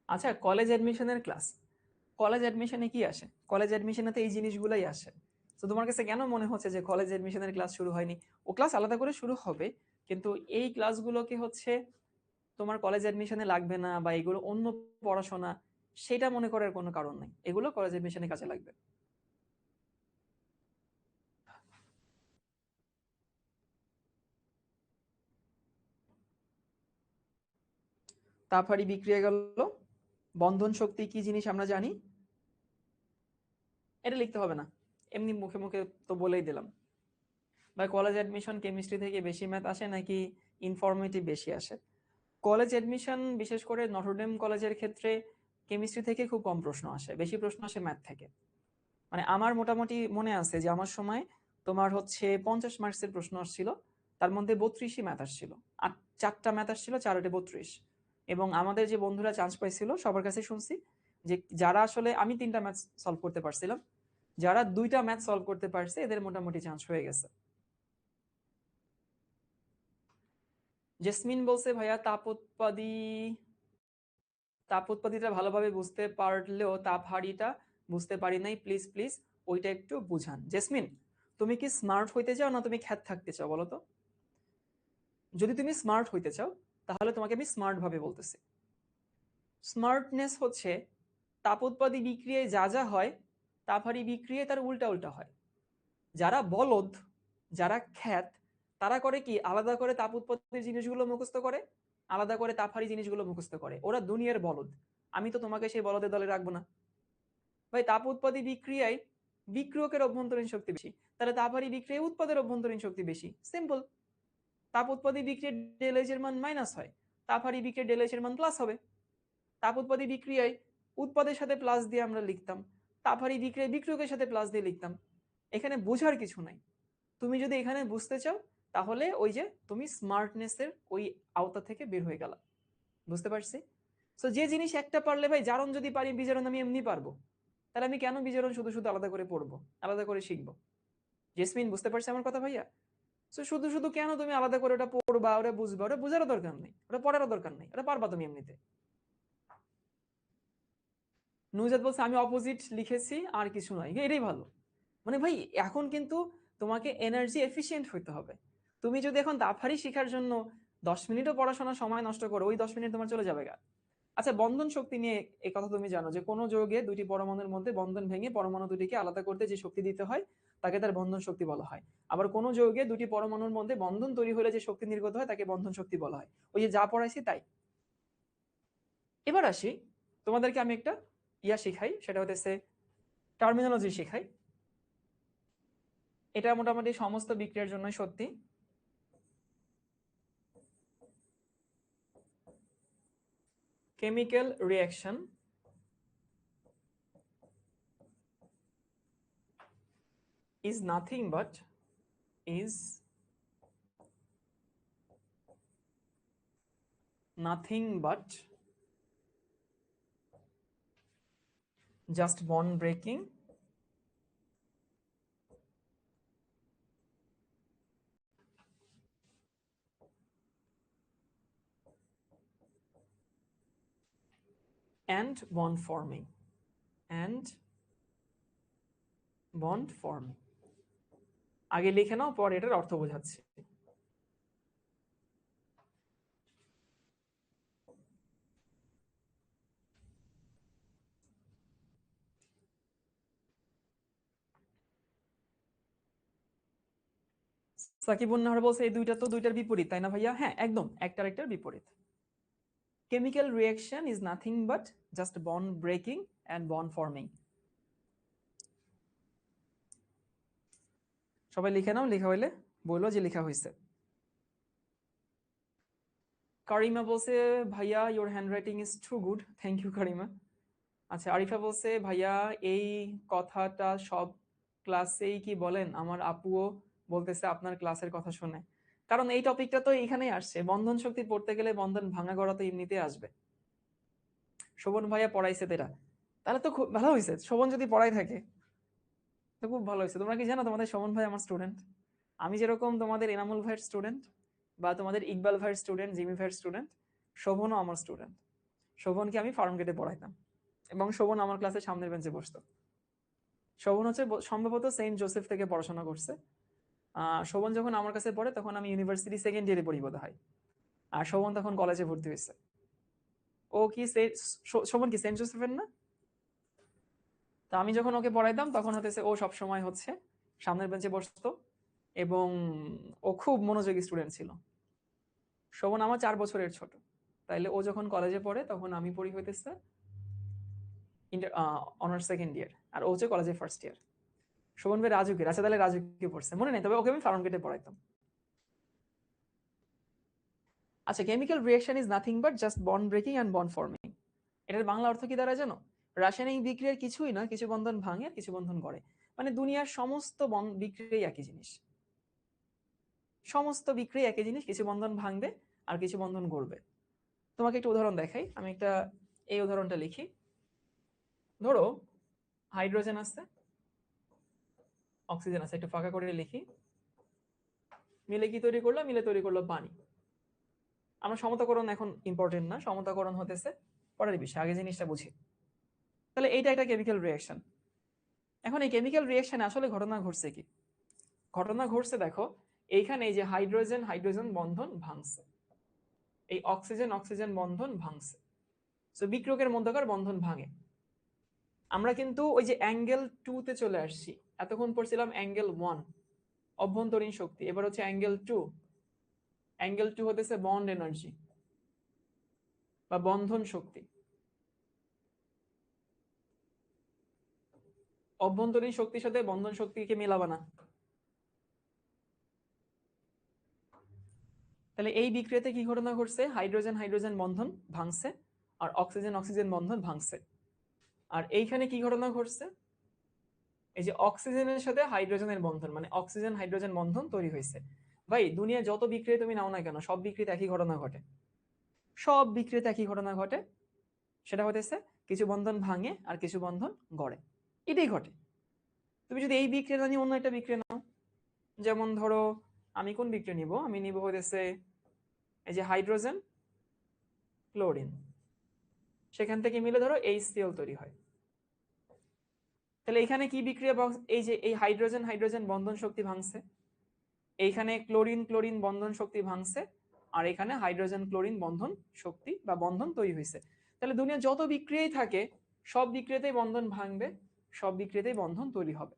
আচ্ছা, কলেজ অ্যাডমিশনের ক্লাস, কলেজ অ্যাডমিশনে কি আসে? কলেজ অ্যাডমিশনে তো এই জিনিসগুলোই আসে। তো তোমার কাছে কেন মনে হচ্ছে যে কলেজ অ্যাডমিশনের ক্লাস শুরু হয়নি? ও ক্লাস আলাদা করে শুরু হবে, কিন্তু এই ক্লাসগুলোকে হচ্ছে তোমার কলেজ অ্যাডমিশনে লাগবে না বা এগুলো অন্য পড়াশোনা, সেটা মনে করার কোনো কারণ নাই, এগুলো কলেজ অ্যাডমিশনে কাজে লাগবে। তাপহারী বিক্রিয়া গেল, বন্ধন শক্তি কি জিনিস আমরা জানি, এটা লিখতে হবে না, এমনি মুখে মুখে তো বলেই দিলাম। বা কলেজ অ্যাডমিশন কেমিস্ট্রি থেকে বেশি ম্যাথ আসে নাকি ইনফরমেটিভ বেশি আসে? কলেজ অ্যাডমিশন বিশেষ করে নটরডেম কলেজের ক্ষেত্রে কেমিস্ট্রি থেকে খুব কম প্রশ্ন আসে, বেশি প্রশ্ন আসে ম্যাথ থেকে। মানে আমার মোটামুটি মনে আছে যে আমার সময় তোমার হচ্ছে 50 মার্কসের প্রশ্ন আসছিল, তার মধ্যে 32ই ম্যাথ আসছিল। আর 4টা ম্যাথ আসছিল, 4-এ 32। এবং আমাদের যে বন্ধুরা চান্স পাইছিল সবার কাছে শুনছি যে যারা আসলে, আমি 3টা ম্যাথ সলভ করতে পারছিলাম, যারা 2টা ম্যাথ সলভ করতে পারছে এদের মোটামুটি চান্স হয়ে গেছে। জেসমিন বলছে ভাইয়া তাপ উৎপাদীটা ভালোভাবে বুঝতে পারলেও তাপ হারিটা বুঝতে পারি নাই, প্লিজ প্লিজ ওইটা একটু বুঝান। জেসমিন, তুমি কি স্মার্ট হইতে চাও না তুমি খ্যাত থাকতে চাও বলো তো? যদি তুমি স্মার্ট হইতে চাও তাহলে তোমাকে আমি স্মার্ট ভাবে বলতেছি। স্মার্টনেস হচ্ছে তাপ উৎপাদী বিক্রিয়ায় যা যা হয় তাপহারী বিক্রিয়ায় তার উল্টা উল্টা হয়। যারা বলদ, যারা খ্যাত, তারা করে কি আলাদা করে তাপ উৎপত্তির জিনিসগুলো মুখস্থ করে, আলাদা করে তাপহারী জিনিসগুলো মুখস্থ করে, ওরা দুনিয়ার বলদ। আমি তো তোমাকে সেই বলদের দলে রাখবো না। ভাই তাপ উৎপাদী বিক্রিয়ায় বিক্রিয়কের অভ্যন্তরীণ শক্তি বেশি, তাহলে তাপহারী বিক্রিয়ায় উৎপাদের অভ্যন্তরীণ শক্তি বেশি, সিম্পল। তাপ উৎপাদী বিক্রিয়ায় ডেল এইচ এর মান মাইনাস হয়, তাপহারী বিক্রিয়ায় ডেল এইচ এর মান প্লাস হবে। তাপ উৎপাদী বিক্রিয়ায় উৎপাদের সাথে প্লাস দিয়ে আমরা লিখতাম, তাপহারী বিক্রিয়ায় বিক্রিয়কের সাথে প্লাস দিয়ে লিখতাম। এখানে বোঝার কিছু নাই। তুমি যদি এখানে বুঝতে চাও তাহলে ওই যে তুমি স্মার্টনেসের ওই আওতা থেকে বের হয়ে গেলা। বুঝতে পারছি? তো যে জিনিস একটা পারলে ভাই, জারণ যদি পারি বিজারণ আমি এমনি পারবো, তাহলে আমি কেন বিজারণ শুধু শুধু আলাদা করে পড়বো, আলাদা করে শিখবো? জেসমিন বুঝতে পারছি আমার কথা ভাইয়া? তো শুধু শুধু কেন তুমি আলাদা করে ওটা পড়বা, ওটা বুঝবা, ওটা বোঝারও দরকার নেই, ওটা পড়ারও দরকার নেই, ওটা পারবা তুমি এমনিতে। নুজাত বলছে আমি অপোজিট লিখেছি আর কিছু নয়, এটাই ভালো। মানে ভাই এখন কিন্তু তোমাকে এনার্জি এফিশিয়েন্ট হইতে হবে। তুমি যদি এখন দাফারি শেখার জন্য 10 মিনিটও পড়াশোনার সময় নষ্ট করো, ওই 10 মিনিট তোমার চলে যাবে গা। আচ্ছা, বন্ধন শক্তি নিয়ে এই কথা তুমি জানো যে কোনো যৌগে দুইটি পরমাণুর মধ্যে বন্ধন ভেঙে পরমাণু দুটিকে আলাদা করতে যে শক্তি দিতে হয় তাকে তার বন্ধন শক্তি বলা হয়। আবার কোনো যৌগে দুটি পরমাণুর মধ্যে বন্ধন তৈরি হলে যে শক্তি নির্গত হয় তাকে বন্ধন শক্তি বলা হয়। ওই যে যা পড়াইছি তাই। এবার আসি, তোমাদেরকে আমি একটা শিখাই, সেটা হতেছে টার্মিনোলজি শিখাই। এটা মোটামুটি সমস্ত বিক্রিয়ার জন্য সত্যি। Chemical reaction is nothing but is nothing but just bond breaking and bond forming and bond forming আগে লিখে নাও, পরে এটার অর্থ বোঝাচ্ছি। সাকিবুন নাহার বলছে এই দুইটা তো দুইটার বিপরীত, তাই না ভাইয়া? হ্যাঁ, একদম একটার একটার বিপরীত। Chemical reaction is nothing but just bond breaking and bond forming. সবাই লিখে নাও, লেখা হইলে বললো যে লেখা হয়েছে। কারিমা বলছে ভাইয়া your handwriting is too good, thank you Karima. আচ্ছা, আরিফা বলছে ভাইয়া এই কথাটা সব ক্লাসেই কি বলেন? আমার আপুও বলতেছে আপনার ক্লাসের কথা শুনে। কারণ এই টপিকটা তো এইখানেই আসছে, বন্ধন শক্তি পড়তে গেলে বন্ধন ভাঙা গড়া তো এমনিতে আসবে। শোভন ভাইয়া পড়াইছে তেরা, তাহলে তো খুব ভালো হয়েছে। শোভন যদি পড়াই থাকে তো খুব ভালো হয়েছে। তোমরা কি জানো তোমাদের শোভন ভাই আমার স্টুডেন্ট? আমি যেরকম তোমাদের এনামুল ভাইয়ের স্টুডেন্ট বা তোমাদের ইকবাল ভাইয়ের স্টুডেন্ট, জিমি ভাইয়ের স্টুডেন্ট, শোভনও আমার স্টুডেন্ট। শোভনকে আমি ফার্ম গেটে পড়াইতাম এবং শোভন আমার ক্লাসের সামনের বেঞ্চে বসতো। শোভন হচ্ছে সম্ভবত সেন্ট জোসেফ থেকে পড়াশোনা করছে। শোভন যখন আমার কাছে পড়ে তখন আমি ইউনিভার্সিটি সেকেন্ড ইয়ারে পড়ি বোধ হয়, আর শোভন তখন কলেজে ভর্তি হয়েছে। ও কি শোভন কি সেন্ট জোসেফের না? তা আমি যখন ওকে পড়াইতাম তখন হতেছে ও সব সময় হচ্ছে সামনের বেঞ্চে বসতো এবং ও খুব মনোযোগী স্টুডেন্ট ছিল। শোভন আমার 4 বছরের ছোট, তাইলে ও যখন কলেজে পড়ে তখন আমি পড়ি হইতেছে অনার্স সেকেন্ড ইয়ার, আর ও হচ্ছে কলেজে ফার্স্ট ইয়ার। শোভন ভাই রাজুকে, আচ্ছা তাহলে রাজুকে পড়ছে মনে নেই, তবে ওকে আমি ফার্ম গেটে পড়াইতাম। আচ্ছা, chemical reaction is nothing but just bond breaking and bond forming. এটার বাংলা অর্থ কি দাঁড়ায় জানো? রাসায়নিক বিক্রিয়ার কিছুই না, কিছু বন্ধন ভাঙে আর কিছু বন্ধন গড়ে। মানে দুনিয়ার সমস্ত বিক্রিয়াই একই জিনিস, সমস্ত বিক্রিয়া একই জিনিস, কিছু বন্ধন ভাঙবে আর কিছু বন্ধন গড়বে। তোমাকে একটা উদাহরণ দেখাই, আমি একটা এই উদাহরণটা লিখি। ধরো হাইড্রোজেন আছে, অক্সিজেন আছে, একটু ফাঁকা করে লিখি। মিলে কি তৈরি করলো? মিলে তৈরি করলো পানি। আমরা সমতাকরণ এখন ইম্পর্টেন্ট না, সমতাকরণ হতেছে পরের বিষয়, আগে জিনিসটা বুঝি। তাহলে এইটা একটা কেমিক্যাল রিঅ্যাকশন। এখন এই কেমিক্যাল রিঅ্যাকশনে আসলে ঘটনা ঘটছে কি? ঘটনা ঘটছে দেখো, এইখানে এই যে হাইড্রোজেন হাইড্রোজেন বন্ধন ভাঙছে, এই অক্সিজেন অক্সিজেন বন্ধন ভাঙছে। সো বিক্রিয়কের মধ্যকার বন্ধন ভাঙে। আমরা কিন্তু ওই যে অ্যাঙ্গেল 2 তে চলে আসছি। এতক্ষণ পড়ছিলাম অ্যাঙ্গেল 1 অভ্যন্তরীণ শক্তি, এবার হচ্ছে অ্যাঙ্গেল 2। অ্যাঙ্গেল 2 হতেছে বন্ড এনার্জি বা বন্ধন শক্তি। অভ্যন্তরীণ শক্তির সাথে বন্ধন শক্তিকে মেলাবা না। তাহলে এই বিক্রিয়াতে কি ঘটনা ঘটছে? হাইড্রোজেন হাইড্রোজেন বন্ধন ভাঙছে আর অক্সিজেন অক্সিজেন বন্ধন ভাঙছে। আর এইখানে কি ঘটনা ঘটছে? এই যে অক্সিজেনের সাথে হাইড্রোজেনের বন্ধন, মানে অক্সিজেন হাইড্রোজেন বন্ধন তৈরি হয়েছে। ভাই দুনিয়া যত বিক্রিয়া তুমি নাও না কেন, সব বিক্রিয়াতে একই ঘটনা ঘটে, সব বিক্রিয়াতে একই ঘটনা ঘটে। সেটা হতেছে কিছু বন্ধন ভাঙে আর কিছু বন্ধন গড়ে, এটাই ঘটে। তুমি যদি এই বিক্রিয়া নিয়ে অন্য একটা বিক্রিয়া নাও, যেমন ধরো আমি কোন বিক্রিয়া নিব? আমি নিব হতেছে এই যে হাইড্রোজেন ক্লোরিন, সেখান থেকে মিলে ধরো HCl তৈরি হয়। তাহলে এখানে কি বিক্রিয়া? এই যে এই হাইড্রোজেন হাইড্রোজেন বন্ধন শক্তি ভাঙছে, এইখানে ক্লোরিন ক্লোরিন বন্ধন শক্তি ভাঙছে, আর এখানে হাইড্রোজেন ক্লোরিন বন্ধন শক্তি বা বন্ধন তৈরি হয়েছে। তাহলে দুনিয়া যত বিক্রিয়াই থাকে সব বিক্রিয়াতেই বন্ধন ভাঙবে, সব বিক্রিয়াতেই বন্ধন তৈরি হবে।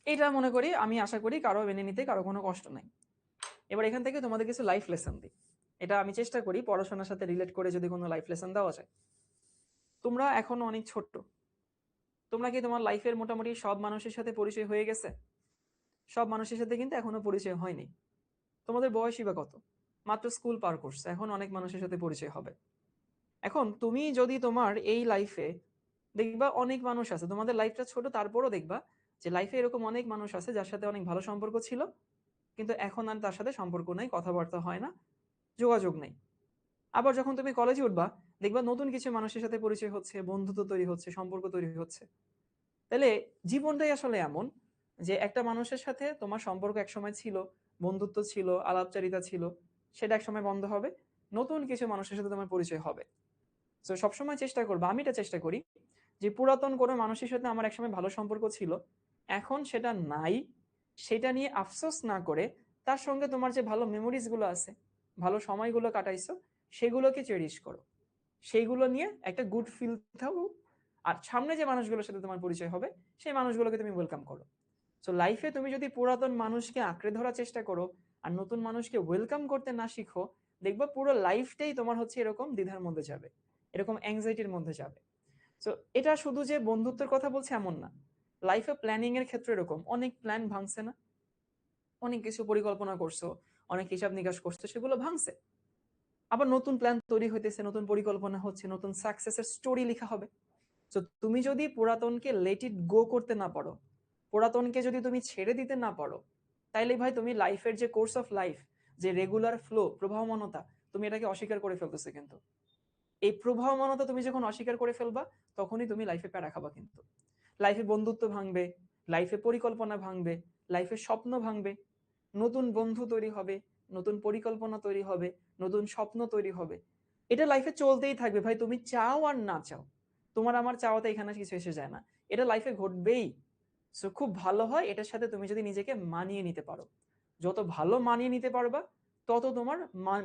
এটা মনে করি, আমি আশা করি কারো মেনে নিতে কারো কোনো কষ্ট নাই। এবার এখান থেকে তোমাদের কিছু লাইফ লেসন দিই। এটা আমি চেষ্টা করি পড়াশোনার সাথে রিলেট করে যদি কোনো লাইফ লেসন দেওয়া যায়। তোমরা এখনো অনেক ছোট্ট, তোমরা কি তোমার লাইফের মোটামুটি সব মানুষের সাথে পরিচয় হয়ে গেছে? সব মানুষের সাথে কিন্তু এখনো পরিচয় হয়নি। তোমাদের বয়সই বা কত? মাত্র স্কুল পার করছে, এখন অনেক মানুষের সাথে পরিচয় হবে। এখন তুমি যদি তোমার এই লাইফে দেখবা অনেক মানুষ আছে, তোমাদের লাইফটা ছোট তারপরও দেখবা যে লাইফে এরকম অনেক মানুষ আছে যার সাথে অনেক ভালো সম্পর্ক ছিল, কিন্তু এখন আর তার সাথে সম্পর্ক নাই, কথাবার্তা হয় না, যোগাযোগ নেই। আবার যখন তুমি কলেজে উঠবা দেখবা নতুন কিছু মানুষের সাথে পরিচয় হচ্ছে, বন্ধুত্ব তৈরি হচ্ছে, সম্পর্ক তৈরি হচ্ছে। তাহলে জীবনটাই আসলে এমন যে একটা মানুষের সাথে তোমার সম্পর্ক একসময় ছিল, বন্ধুত্ব ছিল, আলাপচারিতা ছিল, সেটা একসময় বন্ধ হবে, নতুন কিছু মানুষের সাথে তোমার পরিচয় হবে। তো সবসময় চেষ্টা করবো, আমি এটা চেষ্টা করি যে পুরাতন কোনো মানুষের সাথে আমার একসময় ভালো সম্পর্ক ছিল, এখন সেটা নাই, সেটা নিয়ে আফসোস না করে তার সঙ্গে তোমার যে ভালো মেমোরিজ গুলো আছে, ভালো সময়গুলো কাটাইছো, সেগুলোকে চেরিশ করো, সেইগুলো নিয়ে একটা গুড ফিল থাকো। আর সামনে যে মানুষগুলোর সাথে তোমার পরিচয় হবে, সেই মানুষগুলোকে তুমি ওয়েলকাম করো। সো লাইফে তুমি যদি পুরাতন মানুষকে আঁকড়ে ধরার চেষ্টা করো আর নতুন মানুষকে ওয়েলকাম করতে না শিখো, দেখবা পুরো লাইফটাই তোমার হচ্ছে এরকম দ্বিধার মধ্যে যাবে, এরকম অ্যাংজাইটির মধ্যে যাবে। তো এটা শুধু যে বন্ধুত্বের কথা বলছে এমন না, লাইফে প্ল্যানিং এর ক্ষেত্রে এরকম অনেক প্ল্যান ভাঙছে না, অনেক কিছু পরিকল্পনা করছো, অনেক হিসাব নিকাশ করছো, সেগুলো ভাঙছে, আবার নতুন প্ল্যান তৈরি হইতেছে, নতুন পরিকল্পনা হচ্ছে, নতুন সাকসেসের স্টোরি লেখা হবে। তো তুমি যদি পুরাতনকে লেট ইট গো করতে না পারো, পুরাতনকে যদি তুমি ছেড়ে দিতে না পারো, তাইলে ভাই তুমি লাইফের যে কোর্স অফ লাইফ, যে রেগুলার ফ্লো, প্রবাহমানতা, তুমি এটাকে অস্বীকার করে ফেলতেছো। কিন্তু এই প্রবাহমানতা তুমি যখন অস্বীকার করে ফেলবা, তখনই তুমি লাইফে প্যারা খাবা। কিন্তু লাইফে বন্ধুত্ব ভাঙবে, লাইফে পরিকল্পনা ভাঙবে, লাইফে স্বপ্ন ভাঙবে, নতুন বন্ধু তৈরি হবে, নতুন পরিকল্পনা তৈরি হবে, নতুন স্বপ্ন তৈরি হবে। এটা লাইফে চলতেই থাকবে ভাই, তুমি চাও আর না চাও। তোমার আমার চাওয়াতে এখানে কিছু এসে যায় না, এটা লাইফে ঘটবেই। সো খুব ভালো হয় এটার সাথে তুমি যদি নিজেকে মানিয়ে নিতে পারো। যত ভালো মানিয়ে নিতে পারবা, তত তোমার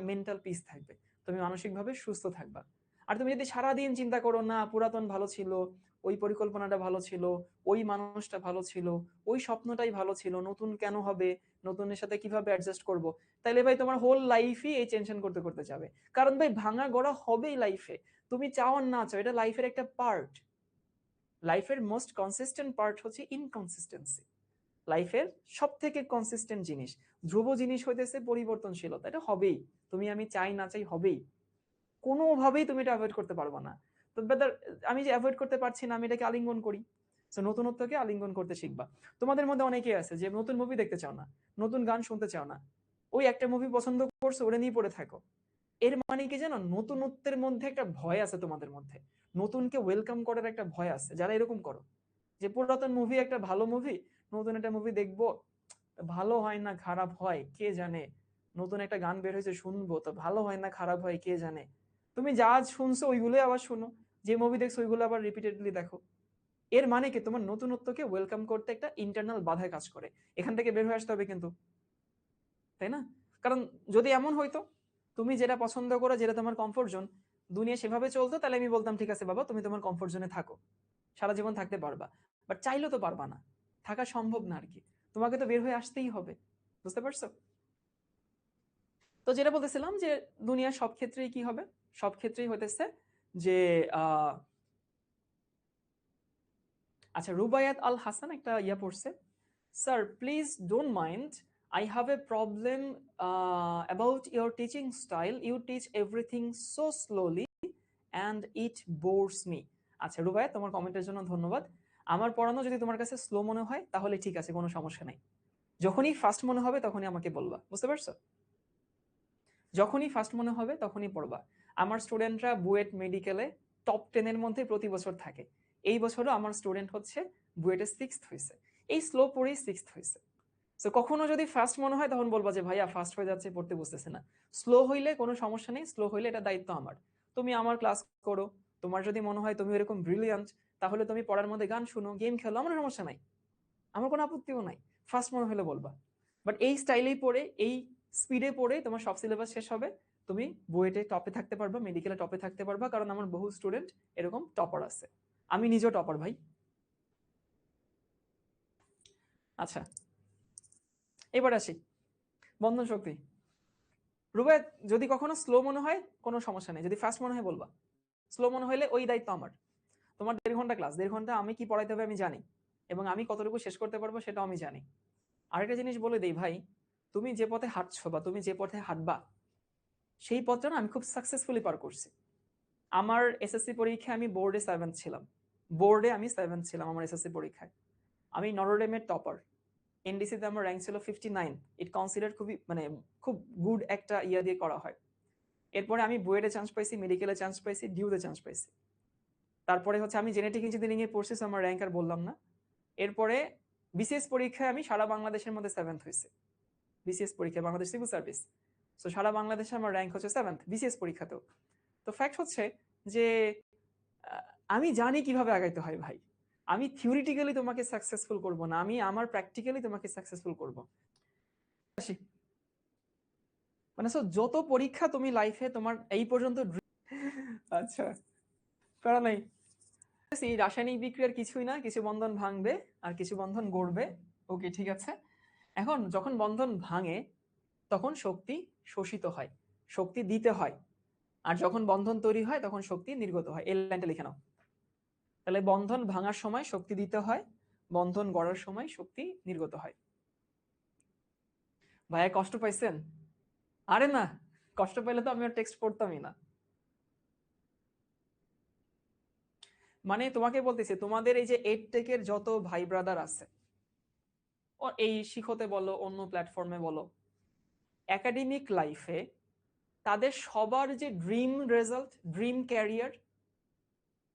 মেন্টাল পিস থাকবে, তুমি মানসিকভাবে সুস্থ থাকবা। আর তুমি যদি সারাদিন চিন্তা করো না পুরাতন ভালো ছিল, ওই পরিকল্পনাটা ভালো ছিল, ওই মানুষটা ভালো ছিল, ওই স্বপ্নটাই ভালো ছিল, নতুন কেন হবে, নতুনের সাথে কিভাবে অ্যাডজাস্ট করব, তাইলে ভাই তোমার হোল লাইফই এই টেনশন করতে করতে যাবে। কারণ ভাই ভাঙা গড়া হবেই লাইফে, তুমি চাও আর না চাও, এটা লাইফের একটা পার্ট। লাইফের মোস্ট কনসিস্টেন্ট পার্ট হচ্ছে ইনকনসিস্টেন্সি। লাইফের সব থেকে কনসিস্টেন্ট জিনিস, ধ্রুব জিনিস হইতেছে পরিবর্তনশীলতা। এটা হবেই, তুমি আমি চাই না চাই হবেই, কোনোভাবেই তুমি এটা অ্যাভয়েড করতে পারবে না। তো বেদার, আমি যে অ্যাভয়েড করতে পারছি না, আমি এটাকে আলিঙ্গন করি। তো নতুনত্বকে আলিঙ্গন করতে শিখবা। তোমাদের মধ্যে অনেকেই আছে যে নতুন মুভি দেখতে চাও না, নতুন গান শুনতে চাও না, ওই একটা মুভি পছন্দ করছো, ওটা নিয়ে পড়ে থাকো। এর মানে কি জানো, নতুনত্বের মধ্যে একটা ভয় আছে তোমাদের মধ্যে, নতুনকে ওয়েলকাম করার একটা ভয় আছে। যারা এরকম করো যে পুরাতন মুভি একটা ভালো মুভি, নতুন একটা মুভি দেখবো, ভালো হয় না খারাপ হয় কে জানে, নতুন একটা গান বের হয়েছে শুনবো, তো ভালো হয় না খারাপ হয় কে জানে, তুমি যা শুনছো ওইগুলোই আবার শুনো, যে মুভি দেখছো ওইগুলো আবার রিপিটেডলি দেখো। এর মানে কি, তোমার নতুনত্বকে ওয়েলকাম করতে একটা ইন্টারনাল বাধায় কাজ করে, এখান থেকে বের হয়ে আসতে হবে কিন্তু, তাই না? কারণ যদি এমন হইতো তুমি যেটা পছন্দ করো, যেটা তোমার কমফোর্ট জোন, দুনিয়া সেভাবে চলতো, তাহলে আমি বলতাম ঠিক আছে বাবা, তুমি তোমার কমফোর্ট জোনে থাকো, সারা জীবন থাকতে পারবা। বাট চাইলেও তো পারবা না, থাকা সম্ভব না আর কি, তোমাকে তো বের হয়ে আসতেই হবে। বুঝতে পারছো? তো যেটা বলতেছিলাম যে দুনিয়া সব ক্ষেত্রেই কি হবে, সব ক্ষেত্রেই হইতেছে যে আহ আচ্ছা, রুবায়াত আল হাসান একটা ইয়া পড়ছে, sir please don't mind, I have a problem about your teaching style, you teach everything so slowly and it bores me. আচ্ছা রুবায়াত, তোমার কমেন্টের জন্য ধন্যবাদ। আমার পড়ানো যদি তোমার কাছে স্লো মনে হয় তাহলে ঠিক আছে, কোনো সমস্যা নাই। যখনই ফাস্ট মনে হবে তখনই আমাকে বলবা, বুঝতে পারছো? যখনই ফার্স্ট মনে হবে তখনই পড়বা। আমার স্টুডেন্টরা বুয়েট মেডিকেলে টপ 10-এর মধ্যে প্রতি বছর থাকে। এই বছরও আমার স্টুডেন্ট হচ্ছে বুয়েটে 6th হয়েছে, এই স্লো পড়েই 6th হয়েছে। তো কখনো যদি ফার্স্ট মনে হয় তখন বলবা যে ভাইয়া ফার্স্ট হয়ে যাচ্ছে, পড়তে বুঝতেছে না। স্লো হইলে কোনো সমস্যা নেই, স্লো হইলে এটা দায়িত্ব আমার। তুমি আমার ক্লাস করো, তোমার যদি মনে হয় তুমি এরকম ব্রিলিয়ান্ট, তাহলে তুমি পড়ার মধ্যে গান শুনো, গেম খেলো, আমার সমস্যা নাই, আমার কোনো আপত্তিও নাই। ফার্স্ট মনে হলে বলবা। বাট এই স্টাইলেই পড়ে, এই স্পিডে পড়ে তোমার সব সিলেবাস শেষ হবে, তুমি বুয়েটে টপে থাকতে পারবা, মেডিকেলে টপে থাকতে পারবা, কারণ আমার বহু স্টুডেন্ট এরকম টপার আছে, আমি নিজেও টপার ভাই। আচ্ছা, এবার আসি বন্ধন শক্তি। রুবায়ত, যদি কখনো স্লো মনে হয় কোনো সমস্যা নেই, যদি ফাস্ট মনে হয় বলবা। স্লো মনে হলে ওই দায়িত্ব আমার। তোমার 1.5 ঘন্টা ক্লাস, 1.5 ঘন্টা আমি কি পড়াইতে হবে আমি জানি, এবং আমি কতটুকু শেষ করতে পারবো সেটাও আমি জানি। আরেকটা জিনিস বলে দেই ভাই, তুমি যে পথে হাঁটছো বা তুমি যে পথে হাঁটবা, সেই পথটা না আমি খুব সাকসেসফুলি পার করছি। আমার এসএসসি পরীক্ষায় আমি বোর্ডে 7 ছিলাম, বোর্ডে আমি 7 ছিলাম আমার এসএসসি পরীক্ষায়। আমি নরডেমের টপার, এনডিসিতে আমার র্যাঙ্ক ছিল 59, ইট কনসিডার খুবই মানে খুব গুড একটা ইয়া দিয়ে করা হয়। এরপরে আমি বুয়েটে চান্স পাইছি, মেডিকেলে চান্স পাইছি, ডিউতে চান্স পাইছি। তারপরে হচ্ছে আমি জেনেটিক ইঞ্জিনিয়ারিং এ পড়ছি, আমার র্যাঙ্ক আর বললাম না। এরপরে বিসিএস পরীক্ষায় আমি সারা বাংলাদেশের মধ্যে 7th হয়েছে। বিসিএস পরীক্ষা বাংলাদেশ সিভিল সার্ভিস। সো সারা বাংলাদেশে আমার র্যাঙ্ক হচ্ছে 7th বিসিএস পরীক্ষাতেও। তো ফ্যাক্ট হচ্ছে যে আমি জানি কিভাবে আগাইতে হয় ভাই। আমি থিওরিটিক্যালি তোমাকে সাকসেসফুল করব না, আমি আমার প্র্যাকটিক্যালি তোমাকে সাকসেসফুল করব। মানে সো যত পরীক্ষা তুমি লাইফে তোমার এই পর্যন্ত আচ্ছা করা নাই। রাসায়নিক বিক্রিয়ার কিছুই না, কিছু বন্ধন ভাঙবে আর কিছু বন্ধন গড়বে। ওকে ঠিক আছে। এখন যখন বন্ধন ভাঙে তখন শক্তি শোষিত হয়, শক্তি দিতে হয়। আর যখন বন্ধন তৈরি হয় তখন শক্তি নির্গত হয়। এই লাইনটা লিখে নাও। তাহলে বন্ধন ভাঙার সময় শক্তি দিতে হয়, বন্ধন গড়ার সময় শক্তি নির্গত হয়। ভাইয়া কষ্ট পাইছেন? আরে না, কষ্ট পাইলে তো আমি আর টেক্সট পড়তামই না। মানে তোমাকে বলতেছি, তোমাদের এই যে এডটেকের যত ভাই ব্রাদার আছে, এই শিখতে বলো অন্য প্ল্যাটফর্মে বলো, একাডেমিক লাইফে তাদের সবার যে ড্রিম রেজাল্ট, ড্রিম ক্যারিয়ার,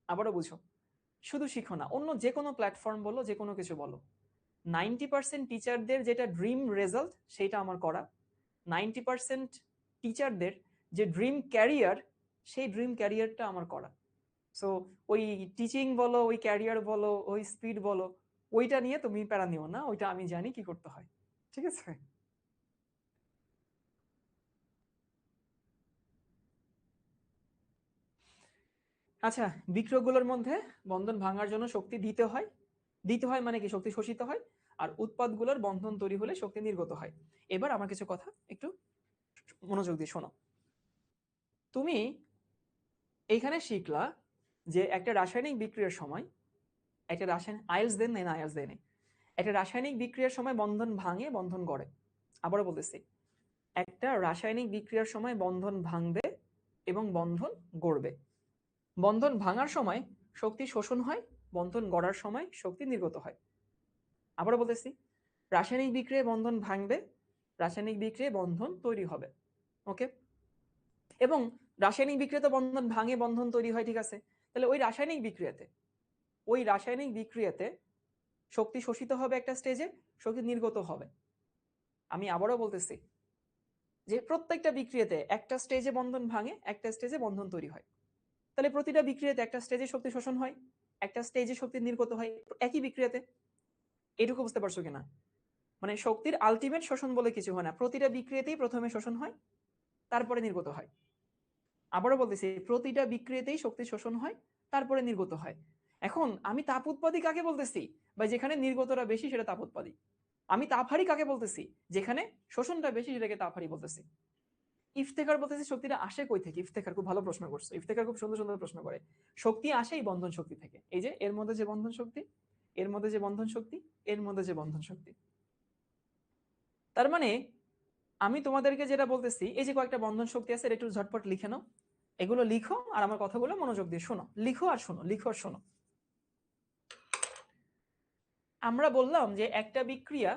আবারও বুঝো, শুধু শিখো না, অন্য যে কোনো প্ল্যাটফর্ম বলো, যে কোনো কিছু বলো, 90% টিচারদের যেটা ড্রিম রেজাল্ট সেটা আমার করা, 90% টিচারদের যে ড্রিম ক্যারিয়ার সেই ড্রিম ক্যারিয়ারটা আমার করা। সো ওই টিচিং বলো, ওই ক্যারিয়ার বলো, ওই স্পিড বলো, ওইটা নিয়ে তুমি প্যারা নিও না, ওইটা আমি জানি কি করতে হয়। ঠিক আছে? আচ্ছা, বিক্রিয়কগুলোর মধ্যে বন্ধন ভাঙার জন্য শক্তি দিতে হয়, দিতে হয় মানে কি শক্তি শোষিত হয়, আর উৎপাদগুলোর বন্ধন তৈরি হলে শক্তি নির্গত হয়। এবার আমার কিছু কথা একটু মনোযোগ দিয়ে শোনো। তুমি এইখানে শিখলা যে একটা রাসায়নিক বিক্রিয়ার সময়, একটা রাসায়নিক আইলস দেন না আইলস দেয়, একটা রাসায়নিক বিক্রিয়ার সময় বন্ধন ভাঙে, বন্ধন গড়ে। আবারও বলতেছি, একটা রাসায়নিক বিক্রিয়ার সময় বন্ধন ভাঙবে এবং বন্ধন গড়বে। বন্ধন ভাঙার সময় শক্তি শোষণ হয়, বন্ধন গড়ার সময় শক্তি নির্গত হয়। আবারও বলতেছি, রাসায়নিক বিক্রিয়ায় বন্ধন ভাঙবে, রাসায়নিক বিক্রিয়ায় বন্ধন তৈরি হবে। ওকে? এবং রাসায়নিক বিক্রিয়াতে বন্ধন ভাঙে, বন্ধন তৈরি হয়, ঠিক আছে। তাহলে ওই রাসায়নিক বিক্রিয়াতে শক্তি শোষিত হবে একটা স্টেজে, শক্তি নির্গত হবে। আমি আবারও বলতেছি যে প্রত্যেকটা বিক্রিয়াতে একটা স্টেজে বন্ধন ভাঙে, একটা স্টেজে বন্ধন তৈরি হয়। তাহলে প্রতিটা বিক্রিয়াতে একটা স্টেজে শক্তি শোষণ হয়, একটা স্টেজে শক্তি নির্গত হয়, একই বিক্রিয়াতে। এটুকু বুঝতে পারছো কিনা? মানে শক্তির আলটিমেট শোষণ বলে কিছু হয় না, প্রতিটা বিক্রিয়াতেই প্রথমে শোষণ হয়, তারপরে নির্গত হয়। আবারও বলতেছি, প্রতিটা বিক্রিয়াতেই শক্তি শোষণ হয়, তারপরে নির্গত হয়। এখন আমি তাপ উৎপাদী কাকে বলতেছি? বা যেখানে নির্গতটা বেশি সেটা তাপ উৎপাদী। আমি তাপহারী কাকে বলতেছি? যেখানে শোষণটা বেশি সেটাকে তাপহারী বলতেছি। ইফতেখার বলতেছি শক্তিটা আসে কই থেকে? ইফতেখার খুব ভালো প্রশ্ন করছে, ইফতেখার খুব সুন্দর সুন্দর প্রশ্ন করে। শক্তি আসে এই বন্ধন শক্তি থেকে। এই যে এর মধ্যে যে বন্ধন শক্তি, এর মধ্যে যে বন্ধন শক্তি, এর মধ্যে যে বন্ধন শক্তি। তার মানে আমি তোমাদেরকে যেটা বলতেছি, এই যে কয়েকটা বন্ধন শক্তি আছে, এটা একটু ঝটপট লিখে নাও। এগুলো লিখো আর আমার কথাগুলো মনোযোগ দিয়ে শোনো। লিখো আর শোনো, লিখো আর শোনো। আমরা বললাম যে একটা বিক্রিয়া,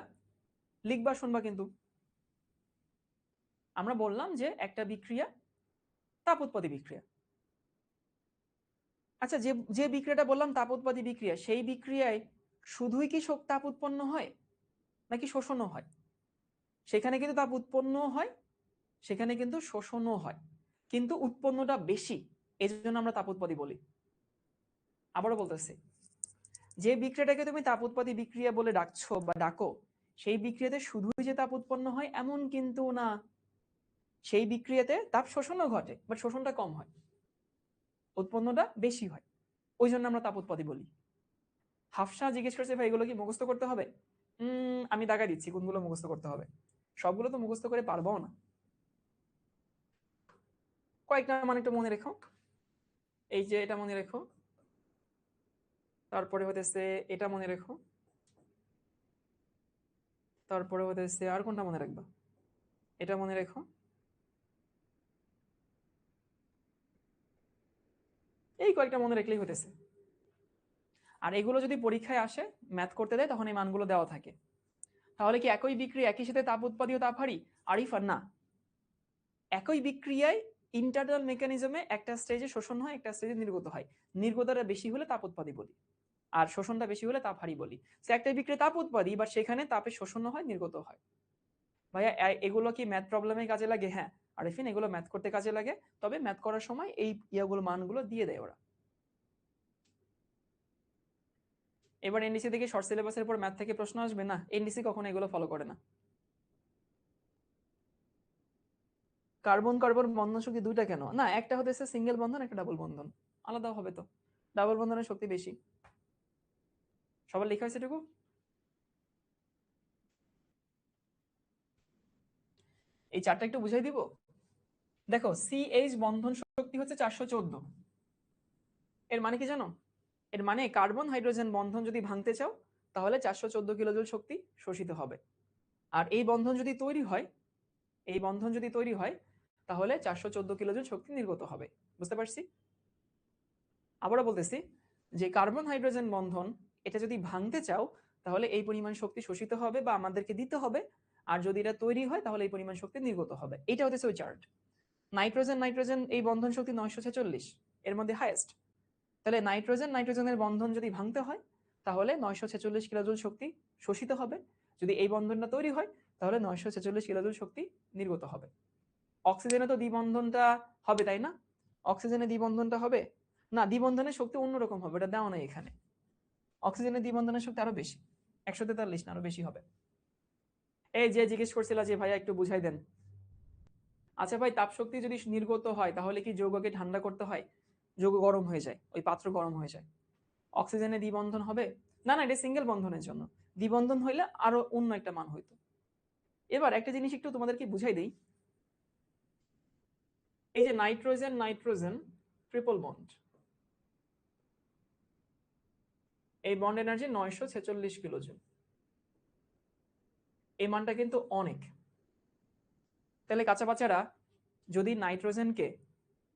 লিখবা শুনবা কিন্তু, আমরা বললাম যে একটা বিক্রিয়া তাপ উৎপাদী বিক্রিয়া। আচ্ছা, যে যে বিক্রিয়াটা বললাম তাপ উৎপাদী বিক্রিয়া, সেই বিক্রিয়ায় শুধুই কি তাপ উৎপন্ন হয় নাকি শোষণও হয়? সেখানে কিন্তু তাপ উৎপন্নও হয়, সেখানে কিন্তু শোষণও হয়, কিন্তু উৎপন্নটা বেশি, এই জন্য আমরা তাপ উৎপাদী বলি। আবারও বলতেছি, যে বিক্রিয়াটাকে তুমি তাপ উৎপাদী বিক্রিয়া বলে ডাকছো বা ডাকো, সেই বিক্রিয়াতে শুধুই যে তাপ উৎপন্ন হয় এমন কিন্তু না, সেই বিক্রিয়াতে তাপ শোষণও ঘটে, বাট শোষণটা কম হয়, উৎপন্নটা বেশি হয়, ওই জন্য আমরা তাপ উৎপাদী বলি। হাফসা জিজ্ঞেস করছে ভাই এগুলো কি মুখস্থ করতে হবে? আমি দাগা দিচ্ছি কোনগুলো মুখস্থ করতে হবে। সবগুলো তো মুখস্থ করে পারবো না, কয়েকটা মানে একটু মনে রেখো। এই যে এটা মনে রেখো, তারপরে হতেছে এটা মনে রেখো, তারপরে হতেছে আর কোনটা মনে রাখবা? এটা মনে রেখো, এই কয়েকটা মনে রাখলেই হতেছে। আর এগুলো যদি পরীক্ষায় আসে, ম্যাথ করতে দেয়, তখন এই মানগুলো দেওয়া থাকে। তাহলে কি একই বিক্রিয়া একই সাথে তাপ উৎপাদী ও তাপ হারি? আরিফ আর না, একই বিক্রিয়ায় ইন্টারনাল মেকানিজমে একটা স্টেজে শোষণ হয়, একটা স্টেজে নির্গত হয়। নির্গতটা বেশি হলে তাপ উৎপাদী বলি, আর শোষণটা বেশি হলে তাপ হারি বলি। সে একটা বিক্রিয়া তাপ উৎপাদী, বাট সেখানে তাপে শোষণ হয়, নির্গত হয়। ভাইয়া এগুলো কি ম্যাথ প্রবলেমে কাজে লাগে? হ্যাঁ আরিফিন, এগুলো ম্যাথ করতে কাজে লাগে, তবে ম্যাথ করার সময় এই ইয়াগুলো মানগুলো দিয়ে দেয় ওরা। এবার এনডিসি থেকে শর্ট সিলেবাসের পর ম্যাথ থেকে প্রশ্ন আসবে না, এনডিসি কখনো এগুলো ফলো করে না। কার্বন কার্বন বন্ধন শক্তি দুইটা কেন? না, একটা হতেছে সিঙ্গেল বন্ধন, একটা ডাবল বন্ধন, আলাদা হবে তো। ডাবল বন্ধনের শক্তি বেশি। সবার লেখা হয়েছে এটুকু? এই চারটা একটু বুঝাই দিব। দেখো সিএইচ বন্ধন শক্তি হচ্ছে 414। এর মানে কি জানো? এর মানে কার্বন হাইড্রোজেন বন্ধন যদি ভাঙতে চাও তাহলে 414 কিলোজুল শক্তি শোষিত হবে। আর এই বন্ধন যদি তৈরি হয়, এই বন্ধন যদি তৈরি হয় তাহলে 414 কিলোজুল শক্তি নির্গত হবে। বুঝতে পারছি? আবারও বলতেছি যে কার্বন হাইড্রোজেন বন্ধন এটা যদি ভাঙতে চাও তাহলে এই পরিমাণ শক্তি শোষিত হবে বা আমাদেরকে দিতে হবে, আর যদি এটা তৈরি হয় তাহলে এই পরিমাণ শক্তি নির্গত হবে। এটা হচ্ছে ওই চার্ট। নাইট্রোজেন নাইট্রোজেন এই বন্ধন শক্তি 946, এর মধ্যে হাইয়েস্ট। তাহলে নাইট্রোজেন নাইট্রোজেনের বন্ধন যদি ভাঙতে হয় তাহলে 946 কিলোজুল শক্তি শোষিত হবে। যদি এই বন্ধনটা তৈরি হয় তাহলে 946 কিলোজুল শক্তি নির্গত হবে। অক্সিজেনে তো দ্বিবন্ধনটা হবে, তাই না? অক্সিজেনে দ্বিবন্ধনটা হবে না, দ্বিবন্ধনের শক্তি অন্যরকম হবে, এটা দেওয়া নাই এখানে। অক্সিজেনের দ্বিবন্ধনের শক্তি আরো বেশি, 143 না আরো বেশি হবে। এই যে জিজ্ঞেস করছিল যে ভাইয়া একটু বুঝাই দেন। আচ্ছা ভাই, তাপ শক্তি যদি নির্গত হয় তাহলে কি যৌগকে ঠান্ডা করতে হয়? যৌগ গরম হয়ে যায়, ওই পাত্র গরম হয়ে যায়। অক্সিজেনে দ্বিবন্ধন হবে না, না এটা সিঙ্গেল বন্ধনের জন্য। দ্বিবন্ধন হইলে আরো অন্য একটা মান হইতো। এবার একটা জিনিস একটু তোমাদেরকে বুঝাই দেই। এই যে নাইট্রোজেন নাইট্রোজেন ট্রিপল বন্ড, এই বন্ড এনার্জি 946 কিলোজুল। এই মানটা কিন্তু অনেক। তাহলে কাঁচা বাচ্চারা, যদি নাইট্রোজেনকে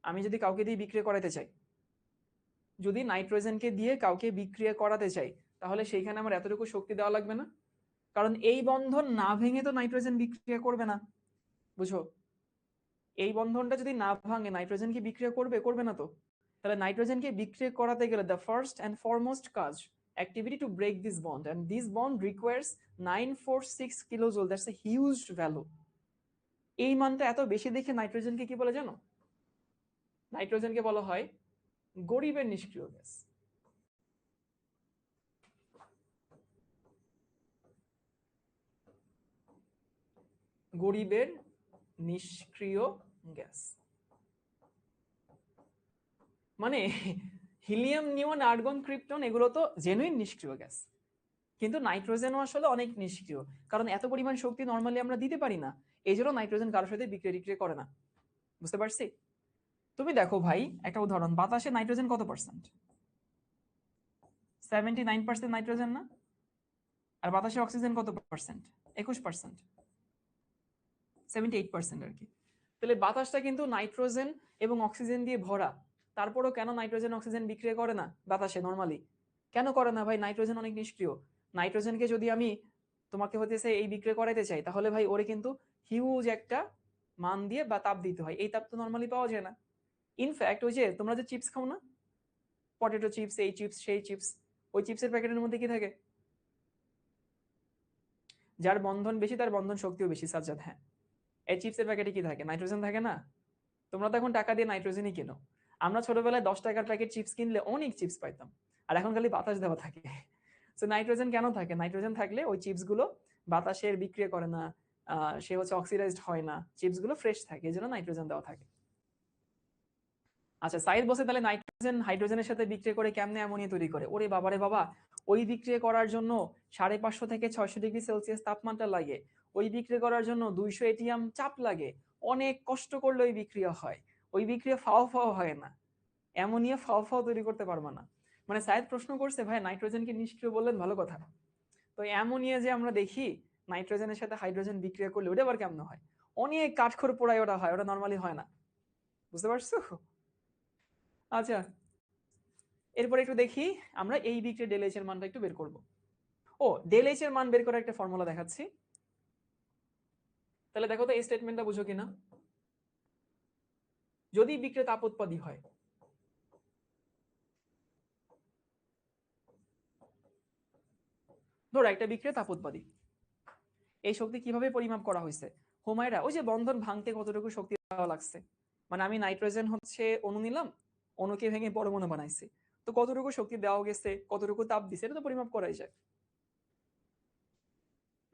আমি যদি কাউকে দিয়ে বিক্রিয়া করাতে চাই, যদি নাইট্রোজেনকে দিয়ে কাউকে বিক্রিয়া করাতে চাই তাহলে সেইখানে আমার এতটুকু শক্তি দেওয়া লাগবে না? কারণ এই বন্ধন না ভেঙে তো নাইট্রোজেন বিক্রিয়া করবে না। বুঝো? এই বন্ধনটা যদি না ভাঙে নাইট্রোজেন কি বিক্রিয়া করবে? করবে না তো। তাহলে নাইট্রোজেনকে বিক্রিয়া করাতে গেলে দ্য ফার্স্ট অ্যান্ড ফরমোস্ট কাজ activity to break this bond, and this bond requires 946 kilojoule. That's a huge value. এই মানটা এত বেশি দেখে নাইট্রোজেনকে কি বলে জানো? নাইট্রোজেনকে বলা হয় গরিবের নিষ্ক্রিয় গ্যাস। গরিবের নিষ্ক্রিয় গ্যাস মানে হিলিয়াম নিয়ন আর্গন ক্রিপ্টন এগুলো তো জেনুইন নিষ্ক্রিয় গ্যাস, কিন্তু নাইট্রোজেনও আসলে অনেক নিষ্ক্রিয়, কারণ এত পরিমাণ শক্তি নর্মালি আমরা দিতে পারি না। এই জন্য নাইট্রোজেন কারোর সাথে বিক্রিয়া করে না। বুঝতে পারছি? তুমি দেখো ভাই, একটা উদাহরণ, বাতাসে নাইট্রোজেন কত পার্সেন্ট? 79% নাইট্রোজেন না? আর বাতাসে অক্সিজেন কত পার্সেন্ট? 21%, 78% আর কি। তাহলে বাতাসটা কিন্তু নাইট্রোজেন এবং অক্সিজেন দিয়ে ভরা। তারপরও কেন নাইট্রোজেন অক্সিজেন বিক্রিয়া করে না বাতাসে নর্মালি? কেন করে না ভাই? নাইট্রোজেন অনেক নিষ্ক্রিয়। নাইট্রোজেনকে যদি আমি তোমাকে হতেছে এই বিক্রিয়া করাইতে চাই তাহলে ভাই ওরে কিন্তু হিউজ একটা মান দিয়ে বা তাপ দিতে হয়, এই তাপ তো নর্মালি পাওয়া যায় না। ইনফ্যাক্ট ওই যে তোমরা যে চিপস খাও না, পটেটো চিপস, এই চিপস সেই চিপস, ওই চিপসের প্যাকেটের মধ্যে কি থাকে? যার বন্ধন বেশি তার বন্ধন শক্তিও বেশি, সাজ্জাদ। হ্যাঁ, এই চিপসের প্যাকেটে কি থাকে? নাইট্রোজেন থাকে না? তোমরা তো এখন টাকা দিয়ে নাইট্রোজেনই কেনো। আমরা ছোটবেলায় 10 টাকার প্যাকেট চিপস কিনলে অনেক চিপস পাইতাম, আর এখন খালি বাতাস দেওয়া থাকে। তো নাইট্রোজেন কেন থাকে? নাইট্রোজেন থাকলে ওই চিপস গুলো বাতাসের বিক্রিয়া করে না, সে হচ্ছে অক্সিডাইজড হয় না, চিপস গুলো ফ্রেশ থাকে, এই জন্য নাইট্রোজেন দেওয়া থাকে। আচ্ছা, সাইদ বসে তাহলে নাইট্রোজেন হাইড্রোজেনের সাথে বিক্রিয়া করে কেমনে অ্যামোনিয়া তৈরি করে? ওরে বাবারে বাবা, ওই বিক্রিয়া করার জন্য 550 থেকে 600 ডিগ্রি সেলসিয়াস তাপমাত্রা লাগে। ওই বিক্রিয়া করার জন্য 200 এটিএম চাপ লাগে। অনেক কষ্ট করলে ওই বিক্রিয়া হয়। ওই বিক্রিয়া ফাও ফাও হয় না। অ্যামোনিয়া ফাও ফাও তৈরি করতে পারবে না। মানে সাইদ প্রশ্ন করছে ভাই নাইট্রোজেনকে নিষ্ক্রিয় বললেন, ভালো কথা। তো অ্যামোনিয়া যে আমরা দেখি নাইট্রোজেনের সাথে হাইড্রোজেন বিক্রিয়া করলে ওটা আবার কেমন হয়? অনেক কাঠখড় পোড়ায় ওটা হয়, ওটা নর্মালি হয় না। বুঝতে পারছো? আচ্ছা, এরপর একটু দেখি আমরা এই বিক্রিয়া ডেল এইচ এর মানটা একটু বের করব। ও, ডেল এইচ এর মান বের করার একটা ফর্মুলা দেখাচ্ছি। তাহলে দেখো তো এই স্টেটমেন্টটা বুঝো কিনা। যদি বিক্রিয়া তাপোৎপাদী হয়। ধরো একটা বিক্রিয়া তাপোৎপাদী, এই শক্তি কিভাবে পরিমাপ করা হয়েছে? হুমায়রা, ওই যে বন্ধন ভাঙতে কতটুকু শক্তি দেওয়া লাগছে, মানে আমি নাইট্রোজেন হচ্ছে অণু নিলাম, অণুকে ভেঙে পরমাণু বানাইছি, তো কতটুকু শক্তি দেওয়া গেছে, কতটুকু তাপ দিছে, এটা তো পরিমাপ করাই যায়।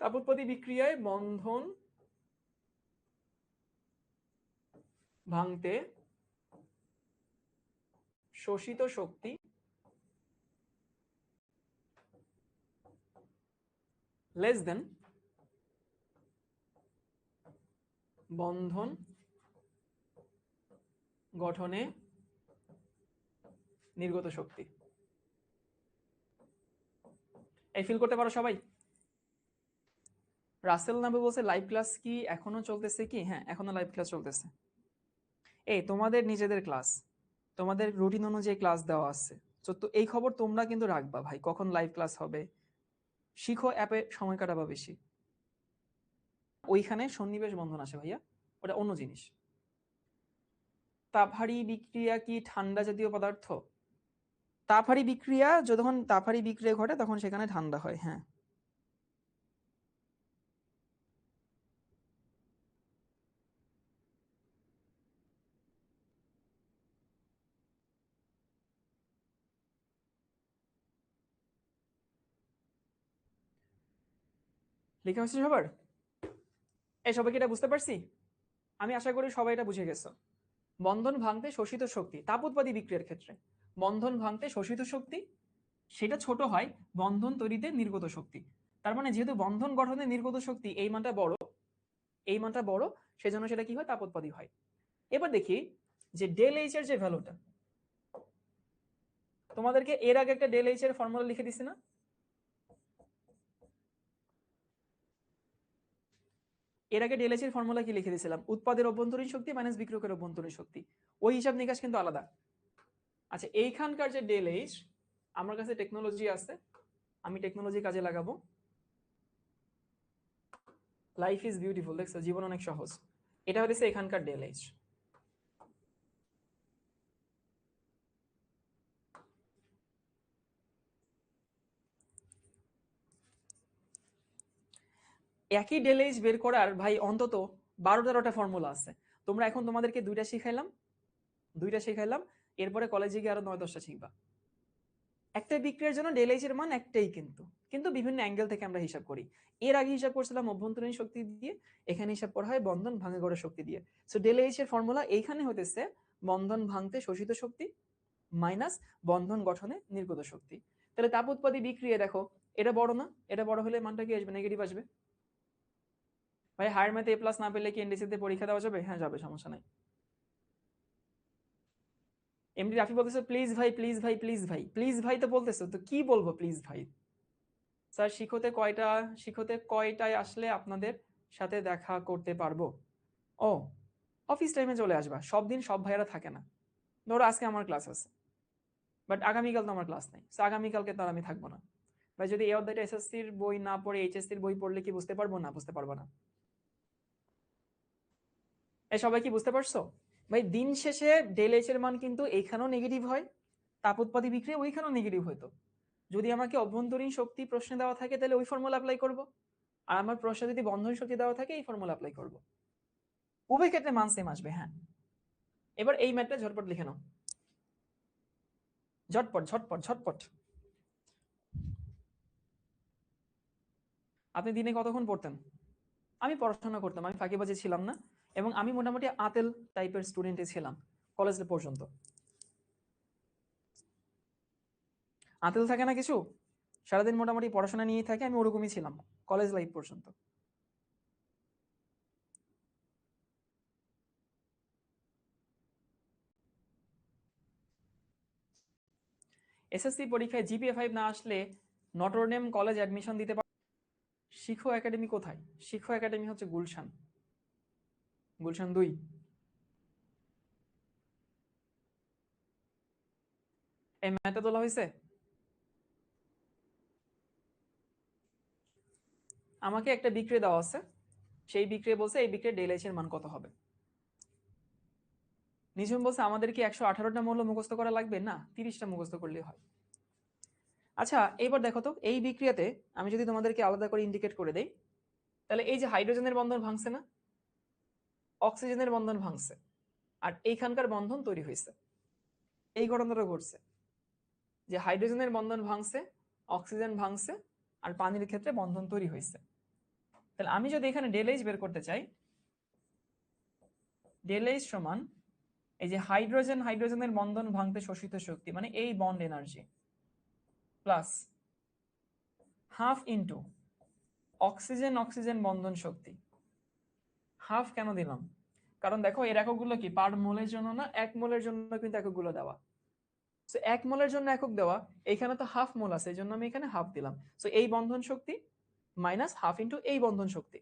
তাপোৎপাদী বিক্রিয়ায় বন্ধন ভাঙতে শোষিত শক্তি লেস দেন বন্ধন গঠনে নির্গত শক্তি। এই ফিল করতে পারো সবাই? রাসেল নামে বলছে লাইভ ক্লাস কি এখনো চলতেছে কি? হ্যাঁ, এখনো লাইভ ক্লাস চলতেছে। এই তোমাদের নিজেদের ক্লাস, তোমাদের রুটিন অনুযায়ী ক্লাস দেওয়া আছে, তো এই খবর তোমরা কিন্তু রাখবা ভাই, কখন লাইভ ক্লাস হবে। শিখো অ্যাপে সময় কাটাবা বেশি। ওইখানে সন্নিবেশ বন্ধন আসে ভাইয়া, ওটা অন্য জিনিস। তাপহারী বিক্রিয়া কি ঠান্ডা জাতীয় পদার্থ? তাপহারী বিক্রিয়া যখন তাপহারী বিক্রিয়া ঘটে তখন সেখানে ঠান্ডা হয়, হ্যাঁ। লিখে হচ্ছে সবার? এই সবাই কি এটা বুঝতে পারছি? আমি আশা করি সবাই এটা বুঝে গেছো। বন্ধন ভাঙতে শোষিত শক্তি তাপোৎপাদী বিক্রিয়ার ক্ষেত্রে, বন্ধন ভাঙতে শোষিত শক্তি সেটা ছোট হয় বন্ধন তৈরিতে নির্গত শক্তি। তার মানে যেহেতু বন্ধন গঠনে নির্গত শক্তি এই মানটা বড়, এই মানটা বড়, সেজন্য সেটা কি হয়? তাপোৎপাদী হয়। এবার দেখি যে ডেল এইচ এর যে ভ্যালুটা, তোমাদেরকে এর আগে একটা ডেল এইচ এর ফর্মুলা লিখে দিছি না? এর আগে ডেল এইচ এর ফর্মুলা কি লিখে দিয়েছিলাম? উৎপাদের অভ্যন্তরীণ শক্তি মাইনাস বিক্রিয়কের অভ্যন্তরীণ শক্তি। ওই হিসাব নিকাশ কিন্তু আলাদা। আচ্ছা, এইখানকার যে ডেল এইচ, আমার কাছে টেকনোলজি আছে, আমি টেকনোলজি কাজে লাগাবো। লাইফ ইজ বিউটিফুল, দেখছো জীবন অনেক সহজ। এটা হচ্ছে এখানকার ডেল এইচ। একই ডেল এইচ বের করার ভাই অন্তত 12-13টা ফর্মুলা আছে। তোমরা এখন তোমাদেরকে দুইটা শিখাইলাম, এরপরে কলেজে গিয়ে আরো 9-10টা শিখবা। একটা বিক্রিয়ার জন্য ডেল এইচ এর মান একটাই, কিন্তু কিন্তু বিভিন্ন অ্যাঙ্গেল থেকে আমরা হিসাব করি। এর আগে হিসাব করছিলাম অভ্যন্তরীণ শক্তি দিয়ে, এখানে হিসাব করা হয় বন্ধন ভাঙা গড়া শক্তি দিয়ে। সো ডেল এইচ এর ফর্মুলা এইখানে হতেছে বন্ধন ভাঙতে শোষিত শক্তি মাইনাস বন্ধন গঠনে নির্গত শক্তি। তাহলে তাপ উৎপাদী বিক্রিয়া দেখো, এটা বড় না? এটা বড় হলে মানটা কি আসবে? নেগেটিভ আসবে। ভাই হায়ার ম্যাথে এ প্লাস না পেলে কি এনডিসি তে পরীক্ষা দেওয়া যাবে? হ্যাঁ যাবে, সমস্যা নাই। এমডি রাফি বলতেছে প্লিজ ভাই, প্লিজ ভাই, প্লিজ ভাই, প্লিজ ভাই তো বলতেছো, তো কি বলবো প্লিজ ভাই? স্যার শিখতে কয়টায় আসলে আপনাদের সাথে দেখা করতে পারবো? ও, অফিস টাইমে চলে আসবা, সব দিন সব ভাইয়ারা থাকে না। ধরো আজকে আমার ক্লাস আছে, বাট আগামীকাল তো আমার ক্লাস নাই, তো আগামীকালকে তো আর আমি থাকবো না। ভাই যদি এই অধ্যায়টা এসএসসির বই না পড়ে এইচএসসির বই পড়লে কি বুঝতে পারবো? না, বুঝতে পারবো না। এই সবাই কি বুঝতে পারছো? ভাই দিন শেষে ডেল এইচ এর মান কিন্তু এইখানেও নেগেটিভ হয়, তাপোৎপাদী বিক্রিয়া ওইখানেও নেগেটিভ হইতো। যদি আমাকে অভ্যন্তরীণ শক্তি প্রশ্নে দেওয়া থাকে তাহলে ওই ফর্মুলা অ্যাপ্লাই করব, আর আমার প্রশ্নে যদি বন্ধন শক্তি দেওয়া থাকে এই ফর্মুলা অ্যাপ্লাই করব। উভয় ক্ষেত্রে মান সেম আসবে। হ্যাঁ, এবার এই ম্যাথটা ঝটপট লিখে নাও, ঝটপট ঝটপট ঝটপট। আপনি দিনে কতক্ষণ পড়তেন? আমি পড়াশোনা করতাম, আমি ফাঁকিবাজি ছিলাম না, এবং আমি মোটামুটি আতেল টাইপের স্টুডেন্টই ছিলাম কলেজ পর্যন্ত। আতেল থাকে না কিছু, সারাদিন মোটামুটি পড়াশোনা নিয়েই থাকে, আমি ওরকমই ছিলাম কলেজ লাইফ পর্যন্ত। এসএসসি পরীক্ষায় জিপিএ 5 না আসলে নটরডেম কলেজ অ্যাডমিশন দিতে পার। শিখো একাডেমি কোথায়? শিখো একাডেমি হচ্ছে গুলশান, গুলশান 2। এই ম্যাথটা তোলা হয়েছে? আমাকে একটা বিক্রিয়া দেওয়া আছে, সেই বিক্রিয়া বলছে এই বিক্রিয়া ডেল এইচ এর মান কত হবে। নিঝুম বলছে আমাদের কি 118টা মৌল মুখস্থ করা লাগবে? না, 30টা মুখস্থ করলেই হয়। আচ্ছা এবার দেখো তো এই বিক্রিয়াতে আমি যদি তোমাদেরকে আলাদা করে ইন্ডিকেট করে দেই, তাহলে এই যে হাইড্রোজেনের বন্ধন ভাঙছে না, অক্সিজেনের বন্ধন ভাঙছে, আর এইখানকার বন্ধন তৈরি হয়েছে। এই ঘটনাটা ঘটছে যে হাইড্রোজেনের বন্ধন ভাঙছে, অক্সিজেন ভাঙছে, আর পানির ক্ষেত্রে বন্ধন তৈরি হয়েছে। তাহলে আমি যদি এখানে ডেল এইচ বের করতে চাই, ডেল এইচ সমান এই যে হাইড্রোজেনের বন্ধন ভাঙতে শোষিত শক্তি মানে এই bond energy plus half into oxygen বন্ধন শক্তি। হাফ কেন দিলাম? কারণ দেখো এর এককগুলো কি পার মোলের জন্য না, এক মোলের জন্য কিন্তু এককগুলো দেওয়া। সো এক মোলের জন্য একক দেওয়া, এখানে তো হাফ মোল আছে, এই জন্য আমি এখানে হাফ দিলাম। সো এই বন্ধন শক্তি মাইনাস হাফ ইন্টু এই বন্ধন শক্তি,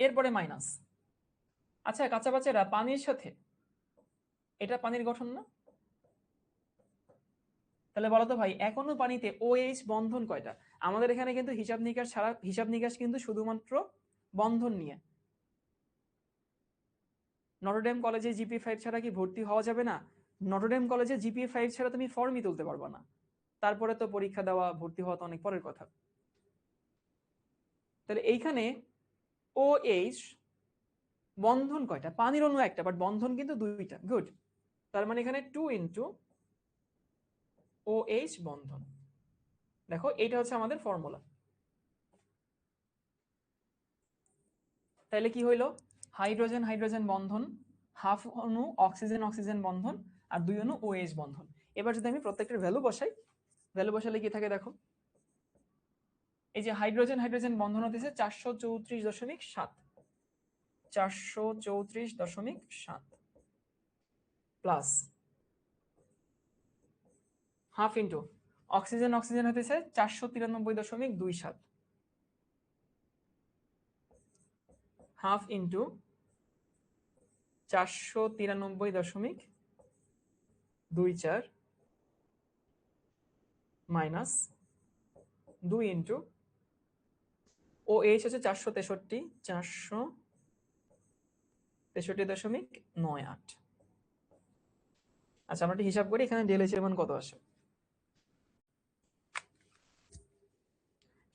এরপরে মাইনাস। আচ্ছা কাঁচা বাচ্চারা, পানির সাথে এটা পানির গঠন না? তাহলে বলো তো ভাই এখনো পানিতে OH বন্ধন কয়টা? আমাদের এখানে কিন্তু হিসাব নিকাশ কিন্তু শুধুমাত্র বন্ধন নিয়ে। নটরডেম কলেজে GPA 5 ছাড়া কি ভর্তি হওয়া যাবে না? নটরডেম কলেজে GPA 5 ছাড়া তুমি ফর্মই তুলতে পারবে না। তারপরে তো পরীক্ষা দেওয়া, ভর্তি হওয়া তো অনেক পরের কথা। তাহলে এইখানে OH বন্ধন কয়টা? পানির অণু একটা, বাট বন্ধন কিন্তু দুইটা। গুড। তার মানে এখানে 2 ইন্টু OH বন্ধন। দেখো এইটা হচ্ছে আমাদের ফর্মুলা। তাহলে কি হইলো? হাইড্রোজেন বন্ধন, হাফ অণু অক্সিজেন বন্ধন, আর 2 অণু OH বন্ধন। এবার যদি আমি প্রত্যেকটার ভ্যালু বসাই, ভ্যালু বসালে কি থাকে দেখো, এই যে হাইড্রোজেন বন্ধন হতেছে 434.7, 434.7 প্লাস হাফ ইন্টু অক্সিজেন হতেছে 493.27, half into 493.24 minus 2 into OH হচ্ছে 463.98। আচ্ছা আমরা একটু হিসাব করি এখানে ডেল এইচ এর মান কত আসে।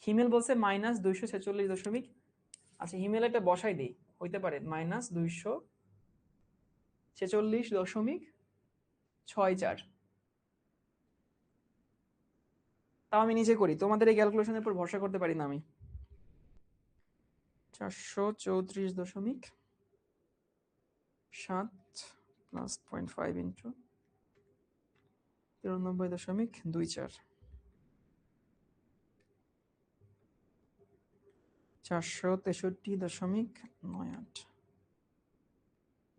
হিমেল বলছে -246. আচ্ছা হিমেল একটা বসাই দেই, হইতে পারে -246.64। তাও আমি নিজে করি, তোমাদের এই ক্যালকুলেশনের উপর ভরসা করতে পারি না আমি। 434.7 প্লাস 0.5 ইন্টু 93.24, 463.98,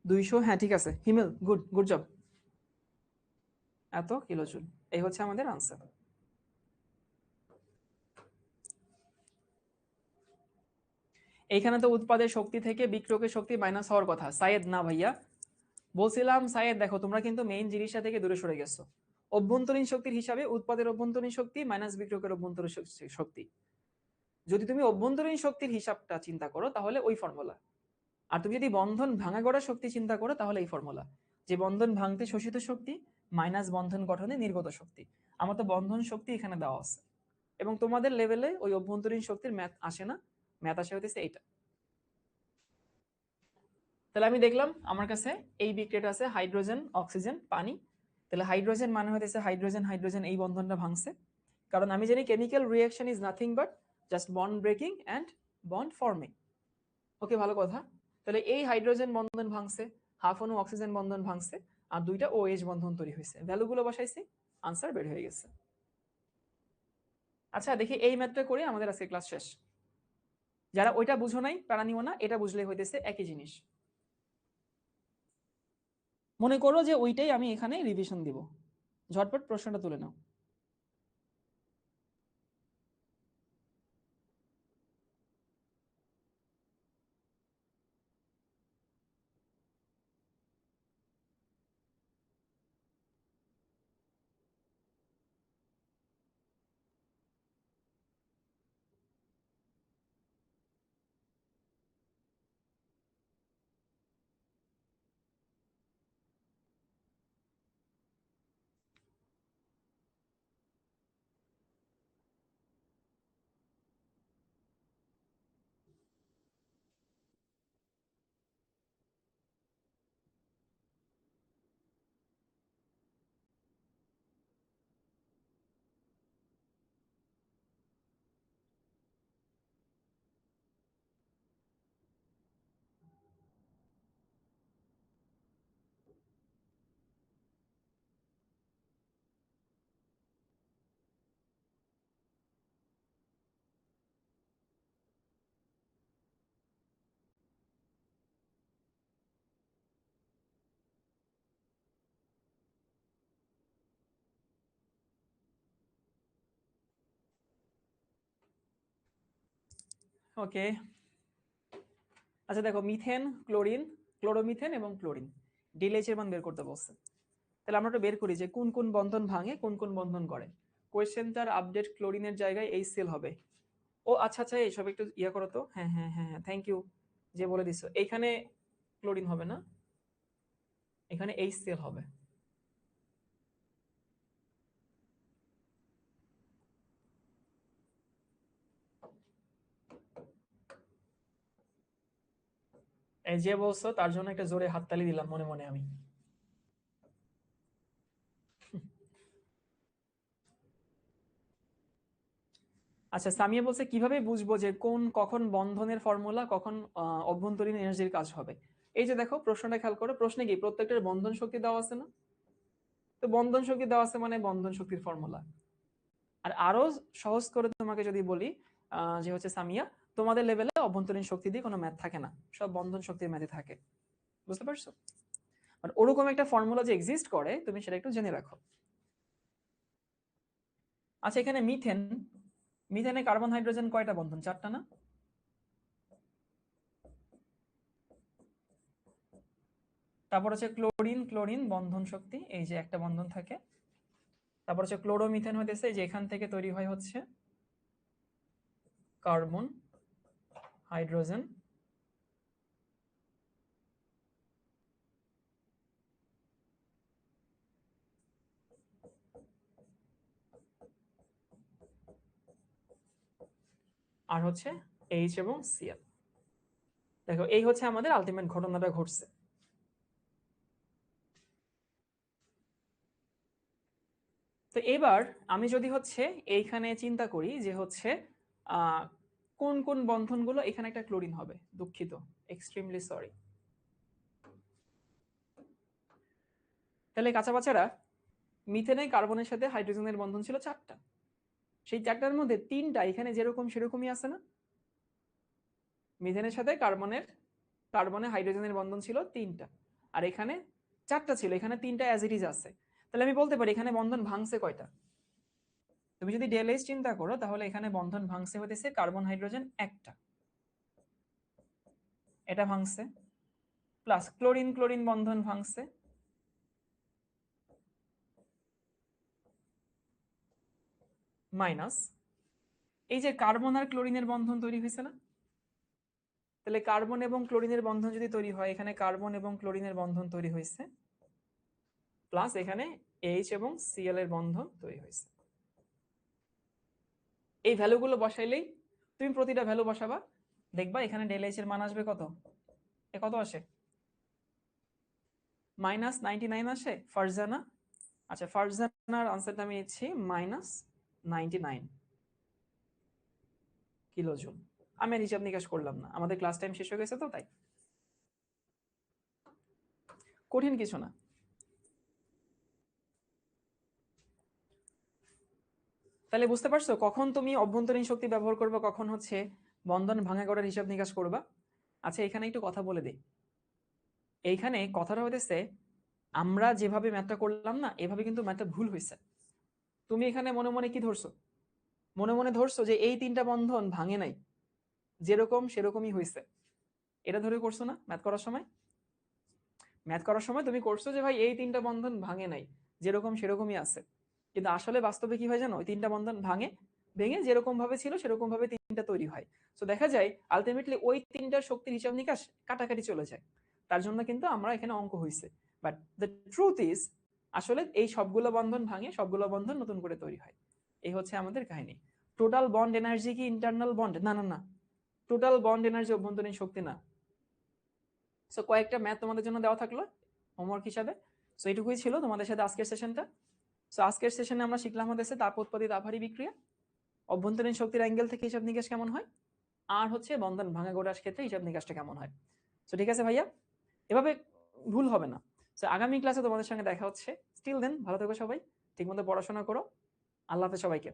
200। হ্যাঁ ঠিক আছে হিমেল, গুড জব। এত কিলোজুল, এই হচ্ছে আমাদের আনসার। এইখানে তো উৎপাদের শক্তি থেকে বিক্রিয়কের শক্তি মাইনাস হওয়ার কথা। সায়েদ না ভাইয়া, বলছিলাম সায়েদ দেখো তোমরা কিন্তু মেইন জিনিসটা থেকে দূরে সরে গেছো। অভ্যন্তরীণ শক্তির হিসাবে উৎপাদের অভ্যন্তরীণ শক্তি মাইনাস বিক্রিয়কের অভ্যন্তরীণ শক্তি। যদি তুমি অভ্যন্তরীণ শক্তির হিসাবটা চিন্তা করো তাহলে ওই ফর্মুলা, আর তুমি যদি বন্ধন ভাঙা গড়া শক্তি চিন্তা করো তাহলে এই ফর্মুলা, যে বন্ধন ভাঙতে শোষিত শক্তি মাইনাস বন্ধন গঠনে নির্গত শক্তি। আমার তো বন্ধন শক্তি এখানে দেওয়া আছে, এবং তোমাদের লেভেলে ওই অভ্যন্তরীণ শক্তির ম্যাথ আসে না, ম্যাথ আসে হতেছে এইটা। তাহলে আমি দেখলাম আমার কাছে এই বিক্রিয়াটা আছে হাইড্রোজেন অক্সিজেন পানি। তাহলে হাইড্রোজেন মানে হতেছে হাইড্রোজেন এই বন্ধনটা ভাঙছে, কারণ আমি জানি chemical reaction is nothing but just bond breaking and bond forming. Okay ভালো কথা। তাহলে এই হাইড্রোজেন বন্ধন ভাঙছে, হাফ অণু অক্সিজেন বন্ধন ভাঙছে, আর 2টা OH বন্ধন তৈরি হয়েছে। ভ্যালুগুলো বসাইছি, আনসার বের হয়ে গেছে। আচ্ছা দেখি এই ম্যাথটা করে আমাদের আজকে ক্লাস শেষ। যারা ওইটা বুঝো নাই প্যারা নিও না, এটা বুঝলে হইতেছে একই জিনিস। মনে করো যে ওইটাই আমি এখানে রিভিশন দিব, ঝটপট প্রশ্নটা তুলে নাও। ওকে, আচ্ছা দেখো, মিথেন, ক্লোরিন, ক্লোরোমিথেন এবং ক্লোরিন, ডিএলএইচ এর মান বের করতে বলছে। তাহলে আমরা একটু বের করি যে কোন কোন বন্ধন ভাঙে, কোন কোন বন্ধন করে। কোয়েশ্চেনটার আপডেট ক্লোরিনের জায়গায় HCl হবে। ও আচ্ছা আচ্ছা, এইসব একটু ইয়ে করো তো। হ্যাঁ হ্যাঁ হ্যাঁ হ্যাঁ, থ্যাংক ইউ যে বলে দিছো। এইখানে ক্লোরিন হবে না, এখানে HCl হবে। এই যে বলছো তার জন্য একটা জোরে হাততালি দিলাম মনে মনে আমি। আচ্ছা, সামিয়া বলছে কিভাবে বুঝবো যে কোন কখন বন্ধনের ফর্মুলা, কখন অভ্যন্তরীণ এনার্জির কাজ হবে। এই যে দেখো প্রশ্নটা খেয়াল করো, প্রশ্নে কি প্রত্যেকটার বন্ধন শক্তি দেওয়া আছে না? তো বন্ধন শক্তি দেওয়া আছে মানে বন্ধন শক্তির ফর্মুলা। আর আরো সহজ করে তোমাকে যদি বলি, যে হচ্ছে সামিয়া, তোমাদের লেভেলে অভ্যন্তরীণ শক্তি দিয়ে কোনো ম্যাথ থাকে না, সব বন্ধন শক্তির ম্যাথে থাকে। বুঝতে পারছো? মানে ওরকম একটা ফর্মুলা যে এক্সিস্ট করে, তুমি সেটা একটু জেনে রাখো। আচ্ছা, এখানে মিথেন, মিথেনে কার্বন হাইড্রোজেন কয়টা বন্ধন? 4টা না? তারপর হচ্ছে ক্লোরিন, ক্লোরিন বন্ধন শক্তি এই যে একটা বন্ধন থাকে। তারপর হচ্ছে ক্লোরোমিথেন হইতেছে যে এখান থেকে তৈরি হয় হচ্ছে কার্বন হাইড্রোজেন। আর হচ্ছে H এবং Cl। দেখো এই হচ্ছে আমাদের আলটিমেট ঘটনাটা ঘটছে। তো এবার আমি যদি হচ্ছে এইখানে চিন্তা করি যে হচ্ছে আহ, কোন কোন বন্ধনগুলো, এখানে একটা ক্লোরিন হবে, দুঃখিত, এক্সট্রিমলি সরি। তাহলে কাঁচা বাচ্চারা, মিথেনে কার্বনের সাথে হাইড্রোজেনের বন্ধন ছিল 4টা, সেই 4টার মধ্যে 3টা এখানে যেরকম সেরকমই আছে না? মিথেনের সাথে কার্বনে হাইড্রোজেনের বন্ধন ছিল 3টা, আর এখানে 4টা ছিল, এখানে 3টা অ্যাজ ইট ইজ আছে। তাহলে আমি বলতে পারি এখানে বন্ধন ভাঙছে কয়টা? তুমি যদি ডেলএইচ চিন্তা করো তাহলে এখানে বন্ধন ভাঙছে হতেছে কার্বন হাইড্রোজেন একটা, এটা ভাঙছে, প্লাস ক্লোরিন ক্লোরিন বন্ধন ভাঙছে, মাইনাস এই যে কার্বন আর ক্লোরিনের বন্ধন তৈরি হয়েছে না? তাহলে কার্বন এবং ক্লোরিনের বন্ধন যদি তৈরি হয়, এখানে কার্বন এবং ক্লোরিনের বন্ধন তৈরি হয়েছে, প্লাস এখানে H এবং Cl এর বন্ধন তৈরি হয়েছে। এই ভ্যালুগুলো বসাইলেই, তুমি প্রতিটা ভ্যালু বসাবা, দেখবা এখানে ΔH এর মান আসবে কত? কত আসে? -99 আসে ফারজানা। আচ্ছা, ফারজানার আনসারটা আমি নিচ্ছি -99 কিলো জুল। আমি আর হিসাব নিকাশ করলাম না, আমাদের ক্লাস টাইম শেষ হয়ে গেছে তো তাই। কঠিন কিছু না। তাহলে বুঝতে পারছো কখন তুমি অভ্যন্তরীণ শক্তি ব্যবহার করবে, কখন হচ্ছে বন্ধন ভাঙা করার হিসাব নিকাশ করবা। আচ্ছা, এখানে একটু কথা বলে দিই। এইখানে কথাটা হইতেছে, আমরা যেভাবে ম্যাথটা করলাম না, এভাবে কিন্তু ম্যাথটা ভুল হয়েছে। তুমি এখানে মনে মনে কি ধরছো? মনে মনে ধরছো যে এই 3টা বন্ধন ভাঙে নাই, যেরকম সেরকমই হয়েছে, এটা ধরে করছো না ম্যাথ করার সময়? ম্যাথ করার সময় তুমি করছো যে ভাই এই 3টা বন্ধন ভাঙে নাই, যেরকম সেরকমই আছে। কিন্তু আসলে বাস্তবে কি হয় জানো? ওই 3টা বন্ধন ভেঙে যেরকম ভাবে ছিল সেরকম ভাবে 3টা তৈরি হয়। তো দেখা যায় আলটিমেটলি ওই 3টার শক্তির হিসাব নিকাশ কাটাকাটি চলে যায়। তার জন্য কিন্তু আমরা এখানে অঙ্ক হয়েছে। বাট দ্য ট্রুথ ইজ, আসলে এই সবগুলো বন্ধন ভাঙে, সবগুলো বন্ধন নতুন করে তৈরি হয়। এই হচ্ছে আমাদের কাহিনী। টোটাল বন্ড এনার্জি কি ইন্টারনাল বন্ড? না না না, টোটাল বন্ড এনার্জি অভ্যন্তরীণ শক্তি না। সো কয়েকটা ম্যাথ তোমাদের জন্য দেওয়া থাকলো হোমওয়ার্ক হিসাবে। সো এটুকুই ছিল তোমাদের সাথে আজকের সেশনটা। সো আজকের সেশনে আমরা শিখলাম হচ্ছে তাপ উৎপাদিত তাপহারী বিক্রিয়া, অভ্যন্তরীণ শক্তির অ্যাঙ্গেল থেকে হিসাব নিকাশ কেমন হয়, আর হচ্ছে বন্ধন ভাঙা গোড়ার ক্ষেত্রে হিসাব নিকাশটা কেমন হয়। সো ঠিক আছে ভাইয়া, এভাবে ভুল হবে না। সো আগামী ক্লাসে তোমাদের সঙ্গে দেখা হচ্ছে। স্টিল দেন ভালো থেকো সবাই, ঠিকমতো পড়াশোনা করো। আল্লাহ হাফেজ সবাইকে।